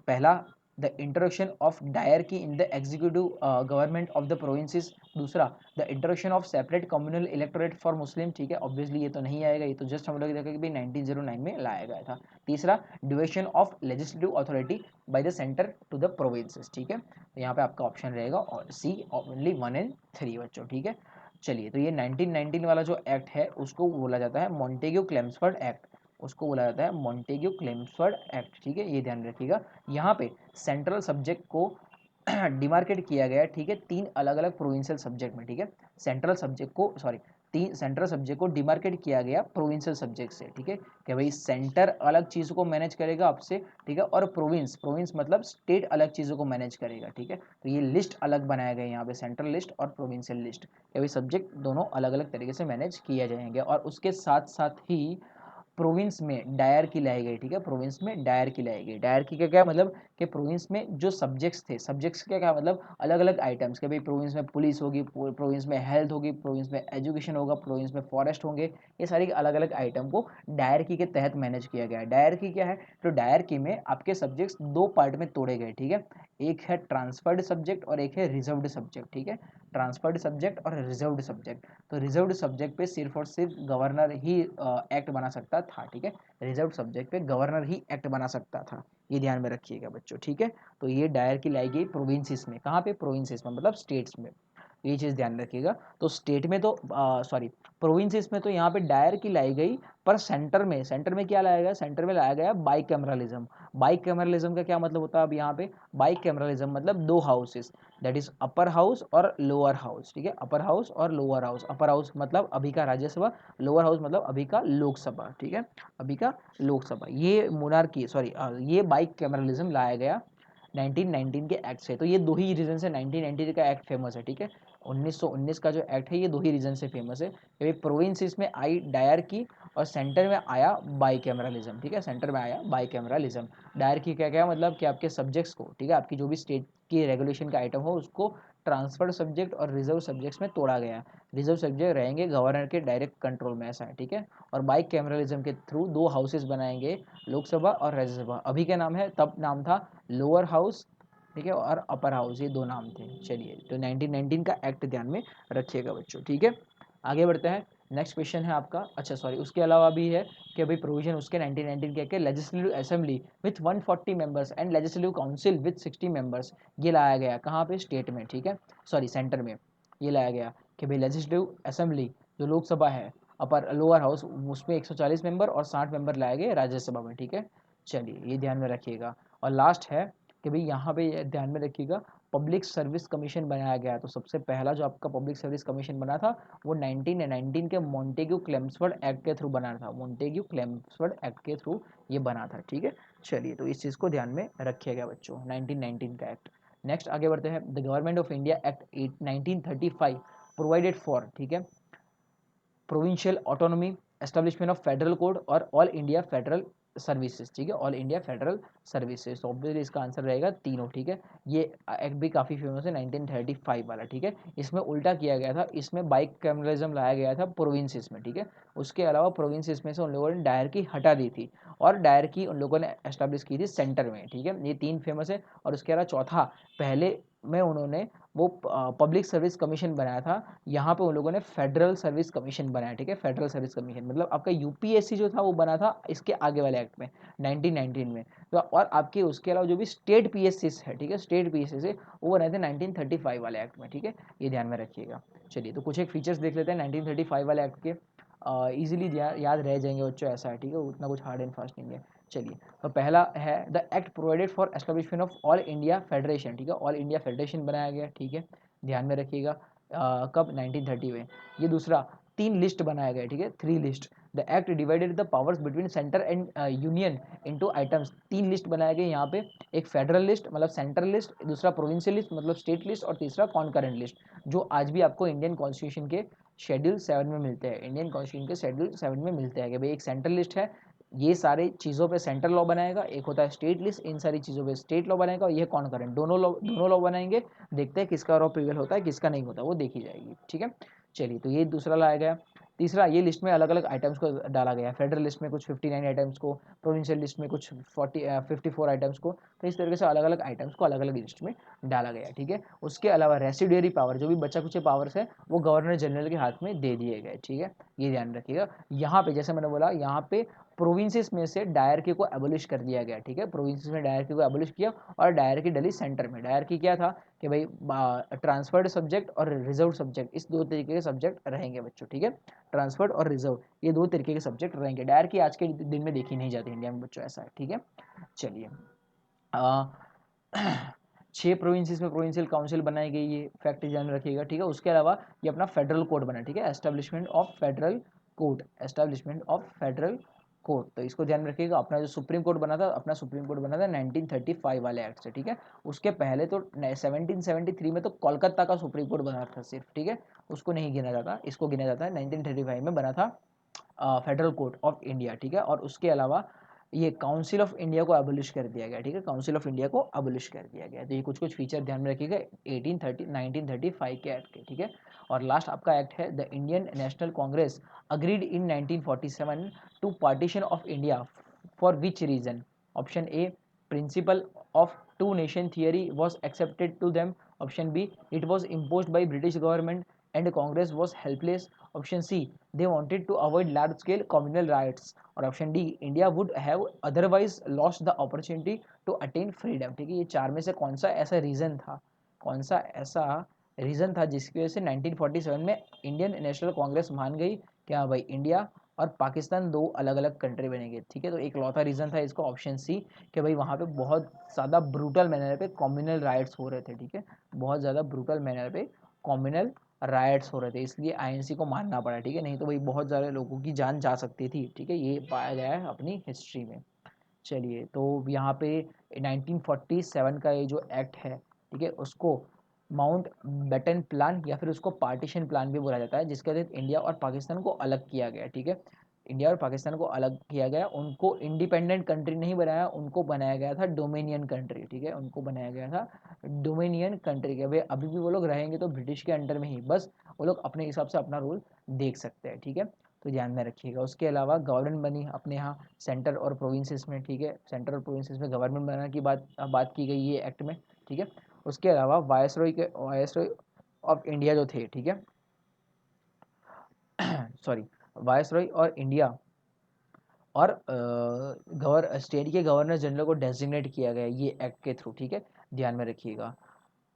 पहला, the introduction of dyarchy in the executive government of the provinces. दूसरा, the introduction of separate communal electorate for Muslim, ठीक है, obviously ये तो नहीं आएगा, ये तो जस्ट हम लोग देखा कि 1909 में लाया गया था। तीसरा, division of legislative authority by the centre to the provinces, ठीक है, तो यहाँ पे आपका ऑप्शन रहेगा और सी, ओनली 1 and 3 बच्चों, ठीक है। चलिए, तो ये 1919 वाला जो एक्ट है उसको बोला जाता है मॉन्टेग्यू क्लेम्सफर्ड एक्ट, उसको बोला जाता है मॉन्टेग्यू क्लेम्सफर्ड एक्ट, ठीक है, ये ध्यान रखिएगा। यहाँ पे सेंट्रल सब्जेक्ट को डिमार्केट किया गया, ठीक है, 3 अलग अलग प्रोविंशियल सब्जेक्ट में, ठीक है, सेंट्रल सब्जेक्ट को, सॉरी, 3 सेंट्रल सब्जेक्ट को डिमार्केट किया गया प्रोविंशियल सब्जेक्ट से, ठीक है, कि भाई सेंटर अलग चीज़ों को मैनेज करेगा आपसे, ठीक है, और प्रोविंस, प्रोविंस मतलब स्टेट अलग चीज़ों को मैनेज करेगा, ठीक है, तो ये लिस्ट अलग बनाया गया यहाँ पे, सेंट्रल लिस्ट और प्रोविंशियल लिस्ट, कि भाई सब्जेक्ट दोनों अलग अलग तरीके से मैनेज किए जाएंगे। और उसके साथ साथ ही प्रोविंस में डायर की लाई गई, ठीक है, प्रोविंस में डायर की लाई गई। डायर की का क्या मतलब, कि प्रोविंस में जो सब्जेक्ट्स थे, सब्जेक्ट्स का क्या मतलब, अलग अलग आइटम्स, कि भाई प्रोविंस में पुलिस होगी, प्रोविंस में हेल्थ होगी, प्रोविंस में एजुकेशन होगा, प्रोविंस में फॉरेस्ट होंगे, ये सारी अलग अलग आइटम को डायर की के तहत मैनेज किया गया है। डायर की क्या है, तो डायर की में आपके सब्जेक्ट्स 2 पार्ट में तोड़े गए, ठीक है, एक है ट्रांसफर्ड सब्जेक्ट और एक है रिजर्व्ड सब्जेक्ट, ठीक है, ट्रांसफर्ड सब्जेक्ट और रिजर्व्ड सब्जेक्ट। तो रिजर्व्ड सब्जेक्ट पे सिर्फ और सिर्फ गवर्नर ही एक्ट बना सकता था, ठीक है, रिजर्व सब्जेक्ट पे गवर्नर ही एक्ट बना सकता था, ये ध्यान में रखिएगा बच्चों, ठीक है। तो ये डायर की लाई गई प्रोविंसेस में, कहाँ पे, प्रोविंसेस में मतलब स्टेट्स में, ये चीज़ ध्यान रखिएगा। तो स्टेट में तो सॉरी, प्रोविंसेस में तो यहाँ पे डायर की लाई गई, पर सेंटर में क्या लाया गया, सेंटर में लाया गया बाई कैमरलिज्म। बाई कैमरलिज्म का क्या मतलब होता है अब यहाँ पे, बाई कैमरलिज्म मतलब 2 houses, that is upper house और लोअर हाउस, ठीक है, अपर हाउस और लोअर हाउस। अपर हाउस मतलब अभी का राज्यसभा, लोअर हाउस मतलब अभी का लोकसभा, ठीक है, अभी का लोकसभा। ये मोनार्की, सॉरी, ये बाई कैमरलिज्म लाया गया 1919 के एक्ट से। तो ये 2 ही रीजन से 1919 का एक्ट फेमस है, ठीक है, 1919 का जो एक्ट है ये 2 ही रीजन से फेमस है, कि प्रोविंसेस में आई डायर की और सेंटर में आया बाई कैमरलिज्म, ठीक है, सेंटर में आया बाई कैमरलिज्म। डायर की क्या क्या मतलब, कि आपके सब्जेक्ट्स को, ठीक है, आपकी जो भी स्टेट की रेगुलेशन का आइटम हो उसको ट्रांसफर्ड सब्जेक्ट और रिजर्व सब्जेक्ट्स में तोड़ा गया। रिजर्व सब्जेक्ट रहेंगे गवर्नर के डायरेक्ट कंट्रोल में, ऐसा है, ठीक है, और बाई कैमरलिज्म के थ्रू 2 हाउसेस बनाएंगे, लोकसभा और राज्यसभा। अभी क्या नाम है, तब नाम था लोअर हाउस, ठीक है, और अपर हाउस, ये 2 नाम थे। चलिए, तो 1919 का एक्ट ध्यान में रखिएगा बच्चों, ठीक है। आगे बढ़ते हैं। नेक्स्ट क्वेश्चन है आपका, अच्छा सॉरी, उसके अलावा भी है कि अभी प्रोविजन उसके 1919 के legislative assembly with 140 members and legislative council with 60 members, ये लाया गया कहाँ पे, स्टेट में, ठीक है, सॉरी सेंटर में। ये लाया गया कि भाई लेजिस्लेटिव असेंबली जो लोकसभा है, अपर लोअर हाउस, उसमें 140 मेंबर और 60 मेंबर लाए गए राज्यसभा में, ठीक है। चलिए ये ध्यान में रखिएगा। और लास्ट है कि भाई यहाँ पे ये ध्यान में रखिएगा, पब्लिक सर्विस कमीशन बनाया गया। तो सबसे पहला जो आपका पब्लिक सर्विस कमीशन बना था वो 1919 के मॉन्टेग्यू क्लेम्सफोर्ड एक्ट के थ्रू बना था। मॉन्टेग्यू क्लेम्सफोर्ड एक्ट के थ्रू ये बना था, ठीक है। चलिए तो इस चीज़ को ध्यान में रखिएगा बच्चों, 1919 का एक्ट। नेक्स्ट आगे बढ़ते हैं। The government of India act 1935 provided for, ठीक है, provincial autonomy, establishment of federal code और ऑल इंडिया फेडरल सर्विसेज, ठीक है, ऑल इंडिया फेडरल सर्विसेज। तो ऑब्वियसली इसका आंसर रहेगा तीनों, ठीक है। ये एक्ट भी काफ़ी फेमस है 1935 वाला, ठीक है। इसमें उल्टा किया गया था, इसमें बाइक कैमरलिज्म लाया गया था प्रोविंसेस में, ठीक है। उसके अलावा प्रोविंसेस में से उन लोगों ने डायरकी हटा दी थी और डायरकी उन लोगों ने एस्टेब्लिश की थी सेंटर में, ठीक है। ये तीन फेमस है। और उसके अलावा चौथा, पहले में उन्होंने वो पब्लिक सर्विस कमीशन बनाया था, यहाँ पे उन लोगों ने फेडरल सर्विस कमीशन बनाया, ठीक है। फेडरल सर्विस कमीशन मतलब आपका यूपीएससी जो था वो बना था इसके आगे वाले एक्ट में 1919 में। तो और आपके उसके अलावा जो भी स्टेट पीएससी है, ठीक है, स्टेट पीएससी वो बनाए थे 1935 वाले एक्ट में, ठीक है। ये ध्यान में रखिएगा। चलिए तो कुछ एक फीचर्स देख लेते हैं 1935 वाले एक्ट के, ईजिली याद रह जाएंगे बच्चों, ऐसा है, ठीक है, उतना कुछ हार्ड एंड फास्ट नहीं है। चलिए तो पहला है the act provided for establishment of all India federation, ठीक है, ऑल इंडिया फेडरेशन बनाया गया, ठीक है, ध्यान में रखिएगा। कब 1930 में। ये दूसरा, तीन लिस्ट बनाया गया, ठीक है, 3 list. The act divided the powers between centre and union into items, 3 list बनाए गए यहाँ पे, एक फेडरल लिस्ट मतलब सेंट्रल लिस्ट, दूसरा प्रोविंशियल लिस्ट मतलब स्टेट लिस्ट और तीसरा कॉन्करेंट लिस्ट, जो आज भी आपको इंडियन कॉन्स्टिट्यूशन के शेड्यूल 7 में मिलते हैं। इंडियन कॉन्स्टिट्यूशन के शेड्यूल 7 में मिलते हैं कि भाई एक सेंट्रल लिस्ट है, ये सारी चीज़ों पे सेंट्रल लॉ बनाएगा, एक होता है स्टेट लिस्ट, इन सारी चीज़ों पे स्टेट लॉ बनाएगा, और ये कॉन्करेंट दोनों लॉ बनाएंगे। देखते हैं किसका लॉ प्रिवेल होता है किसका नहीं होता, वो देखी जाएगी, ठीक है। चलिए तो ये दूसरा लाया गया। तीसरा, ये लिस्ट में अलग अलग आइटम्स को डाला गया है। फेडरल लिस्ट में कुछ 59 आइटम्स को, प्रोविंशियल लिस्ट में कुछ 54 आइटम्स को, तो इस तरीके से अलग अलग आइटम्स को अलग अलग लिस्ट में डाला गया, ठीक है। उसके अलावा रेसिडुअरी पावर, जो भी बचा कुछ पावर्स है वो गवर्नर जनरल के हाथ में दे दिए गए, ठीक है। ये ध्यान रखिएगा। यहाँ पे जैसे मैंने बोला, यहाँ पे प्रोविंसेस में से डायरकी को एबोलिश कर दिया गया, ठीक है। प्रोविंसेस में डायरकी को एबोलिश किया और डायरकी डली सेंटर में। डायरकी क्या था कि भाई ट्रांसफर्ड सब्जेक्ट और रिजर्व सब्जेक्ट, इस दो तरीके के सब्जेक्ट रहेंगे बच्चों, ठीक है। ट्रांसफर्ड और रिजर्व ये दो तरीके के सब्जेक्ट रहेंगे। डायरकी आज के दिन में देखी नहीं जाती इंडिया में बच्चों, ऐसा है, ठीक है। चलिए 6 प्रोविंसेस में प्रोविंशियल काउंसिल बनाई गई, ये फैक्ट ध्यान रखिएगा, ठीक है। उसके अलावा ये अपना फेडरल कोड बना, ठीक है, establishment of federal code, establishment of federal code. तो इसको ध्यान रखिएगा। अपना जो सुप्रीम कोर्ट बना था, अपना सुप्रीम कोर्ट बना था 1935 वाले एक्ट से, ठीक है। उसके पहले तो 1773 में तो कोलकाता का सुप्रीम कोर्ट बना था सिर्फ, ठीक है, उसको नहीं गिना जाता, इसको गिना जाता है। 1935 में बना था फेडरल कोर्ट ऑफ इंडिया, ठीक है। और उसके अलावा ये काउंसिल ऑफ इंडिया को एबोलिश कर दिया गया, ठीक है, काउंसिल ऑफ इंडिया को एबोलिश कर दिया गया। तो ये कुछ कुछ फीचर ध्यान में रखिएगा 1935 के एक्ट के, ठीक है। और लास्ट आपका एक्ट है the Indian national Congress agreed in 1947 to partition of India, for which reason. Option A, principle of two nation theory was accepted to them. Option B, it was imposed by British government and Congress was helpless. Option C, they wanted to avoid large scale communal riots. और option D, India would have otherwise lost the opportunity to attain freedom, ठीक है। ये चार में से कौन सा ऐसा रीजन था, कौन सा ऐसा रीजन था जिसकी वजह से 1947 में इंडियन नेशनल कांग्रेस मान गई कि हाँ भाई इंडिया और पाकिस्तान दो अलग अलग कंट्री बनेंगे, ठीक है। तो एक लौता रीज़न था इसको, ऑप्शन सी, कि भाई वहाँ पे बहुत ज़्यादा ब्रूटल मैनर पे कम्युनल राइट्स हो रहे थे, ठीक है, बहुत ज़्यादा ब्रूटल मैनर पे कम्युनल राइट्स हो रहे थे, इसलिए आईएनसी को मानना पड़ा, ठीक है। नहीं तो भाई बहुत सारे लोगों की जान जा सकती थी, ठीक है, ये पाया गया है अपनी हिस्ट्री में। चलिए तो यहाँ पे 1947 का ये जो एक्ट है, ठीक है, उसको माउंट बेटन प्लान या फिर उसको पार्टीशन प्लान भी बोला जाता है, जिसके तहत इंडिया और पाकिस्तान को अलग किया गया, ठीक है। इंडिया और पाकिस्तान को अलग किया गया, उनको इंडिपेंडेंट कंट्री नहीं बनाया, उनको बनाया गया था डोमिनियन कंट्री, ठीक है, उनको बनाया गया था डोमिनियन कंट्री के। भाई अभी भी वो लोग रहेंगे तो ब्रिटिश के अंडर में ही, बस वो लोग अपने हिसाब से अपना रूल देख सकते हैं, ठीक है। तो ध्यान में रखिएगा। उसके अलावा गवर्नमेंट बनी अपने यहाँ सेंटर और प्रोविंसेस में, ठीक है, सेंटर और प्रोविंसेस में गवर्नमेंट बनाने की बात की गई है एक्ट में, ठीक है। उसके अलावा वायसरॉय ऑफ इंडिया जो थे, ठीक है, सॉरी, वायसरॉय और इंडिया और स्टेट के गवर्नर जनरल को डेजिग्नेट किया गया ये एक्ट के थ्रू, ठीक है, ध्यान में रखिएगा।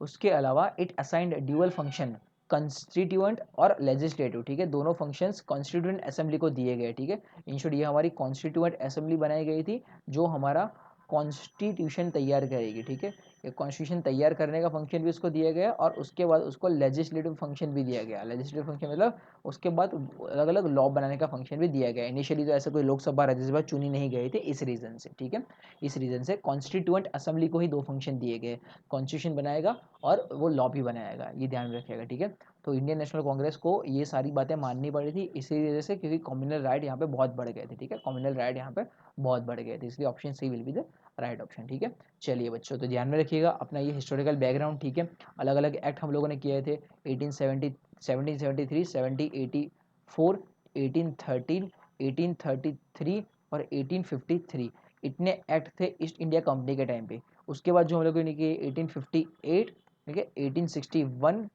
उसके अलावा it assigned dual function constituent और लेजिस्लेटिव, ठीक है, दोनों फंक्शंस कॉन्स्टिट्यूएंट असेंबली को दिए गए, ठीक है। इन शॉर्ट ये हमारी कॉन्स्टिट्यूएंट असेंबली बनाई गई थी जो हमारा कॉन्स्टिट्यूशन तैयार करेगी, ठीक है। ये कॉन्स्टिट्यूशन तैयार करने का फंक्शन भी उसको दिया गया और उसके बाद उसको लेजिस्लेटिव फंक्शन भी दिया गया। लेजिस्लेटिव फंक्शन मतलब उसके बाद अलग अलग लॉ बनाने का फंक्शन भी दिया गया। इनिशियली तो ऐसा कोई लोकसभा राज्यसभा चुनी नहीं गई थी इस रीज़न से, ठीक है। इस रीज़न से कॉन्स्टिट्यूएंट असेंबली को ही दो फंक्शन दिए गए, कॉन्स्टिट्यूशन बनाएगा और वो लॉ भी बनाएगा, ये ध्यान में रखिएगा, ठीक है। तो इंडियन नेशनल कांग्रेस को ये सारी बातें माननी पड़ी थी इसी वजह से, क्योंकि कम्युनल राइट यहाँ पे बहुत बढ़ गए थे, ठीक है। कम्युनल राइट यहाँ पे बहुत बढ़ गए थे, इसलिए option C will be the right option, ठीक है। चलिए बच्चों, तो ध्यान में रखिएगा अपना ये हिस्टोरिकल बैकग्राउंड, ठीक है। अलग अलग एक्ट हम लोगों ने किए थे 1870, 1773, 1784, 1813, 1833 और 1853, इतने एक्ट थे ईस्ट इंडिया कंपनी के टाइम पे। उसके बाद जो हम लोगों ने किए 1858, ठीक है, 1861,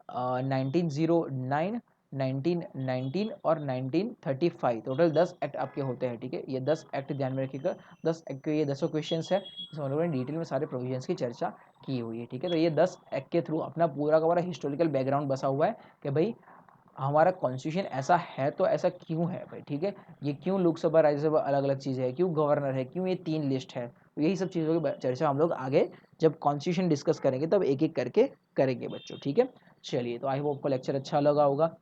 1909, 1919 और 1935, टोटल 10 एक्ट आपके होते हैं, ठीक है। ये 10 एक्ट ध्यान में रखिएगा, 10 एक्ट के ये 10 क्वेश्चन है, इसमें हम लोगों ने डिटेल में सारे प्रोविजंस की चर्चा की हुई है, ठीक है। तो ये 10 एक्ट के थ्रू अपना पूरा का पूरा हिस्टोरिकल बैकग्राउंड बसा हुआ है कि भाई हमारा कॉन्स्टिट्यूशन ऐसा है तो ऐसा क्यों है भाई, ठीक है। ये क्यों लोकसभा राज्यसभा अलग अलग चीज़ है, क्यों गवर्नर है, क्यों ये 3 लिस्ट है, तो यही सब चीज़ों की चर्चा हम लोग आगे जब कॉन्स्टिट्यूशन डिस्कस करेंगे तब एक एक करके करेंगे बच्चों, ठीक है। चलिए, तो आई होप आपको लेक्चर अच्छा लगा होगा।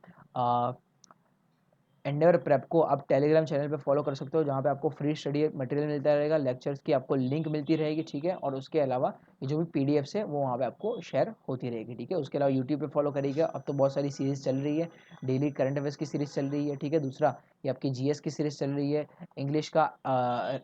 एंडेवर प्रेप को आप टेलीग्राम चैनल पे फॉलो कर सकते हो, जहाँ पे आपको फ्री स्टडी मटेरियल मिलता रहेगा, लेक्चर्स की आपको लिंक मिलती रहेगी, ठीक है। और उसके अलावा ये जो भी पीडीएफ्स है वो वहाँ पे आपको शेयर होती रहेगी, ठीक है। उसके अलावा यूट्यूब पे फॉलो करिएगा, अब तो बहुत सारी सीरीज़ चल रही है, डेली करंट अफेयर्स की सीरीज़ चल रही है, ठीक है। दूसरा ये आपकी जीएस की सीरीज़ चल रही है, इंग्लिश का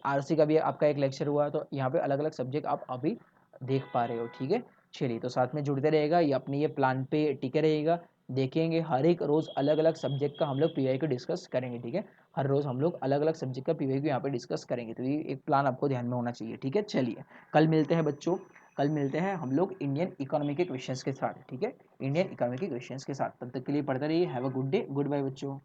आरसी का भी आपका एक लेक्चर हुआ है, तो यहाँ पर अलग अलग सब्जेक्ट आप अभी देख पा रहे हो, ठीक है। चलिए, तो साथ में जुड़ते रहेगा, ये अपने ये प्लान पे टिके रहेगा, देखेंगे हर एक रोज़ अलग अलग सब्जेक्ट का हम लोग पीवाई को डिस्कस करेंगे, ठीक है। हर रोज़ हम लोग अलग अलग सब्जेक्ट का पीवाई को यहाँ पे डिस्कस करेंगे, तो ये एक प्लान आपको ध्यान में होना चाहिए, ठीक है। चलिए, कल मिलते हैं बच्चों, कल मिलते हैं हम लोग इंडियन इकोनॉमी के क्वेश्चंस के साथ, ठीक है। इंडियन इकोनॉमी के क्वेश्चंस के साथ, तब तक के लिए पढ़ते रहिए। Have a good day, goodbye बच्चों।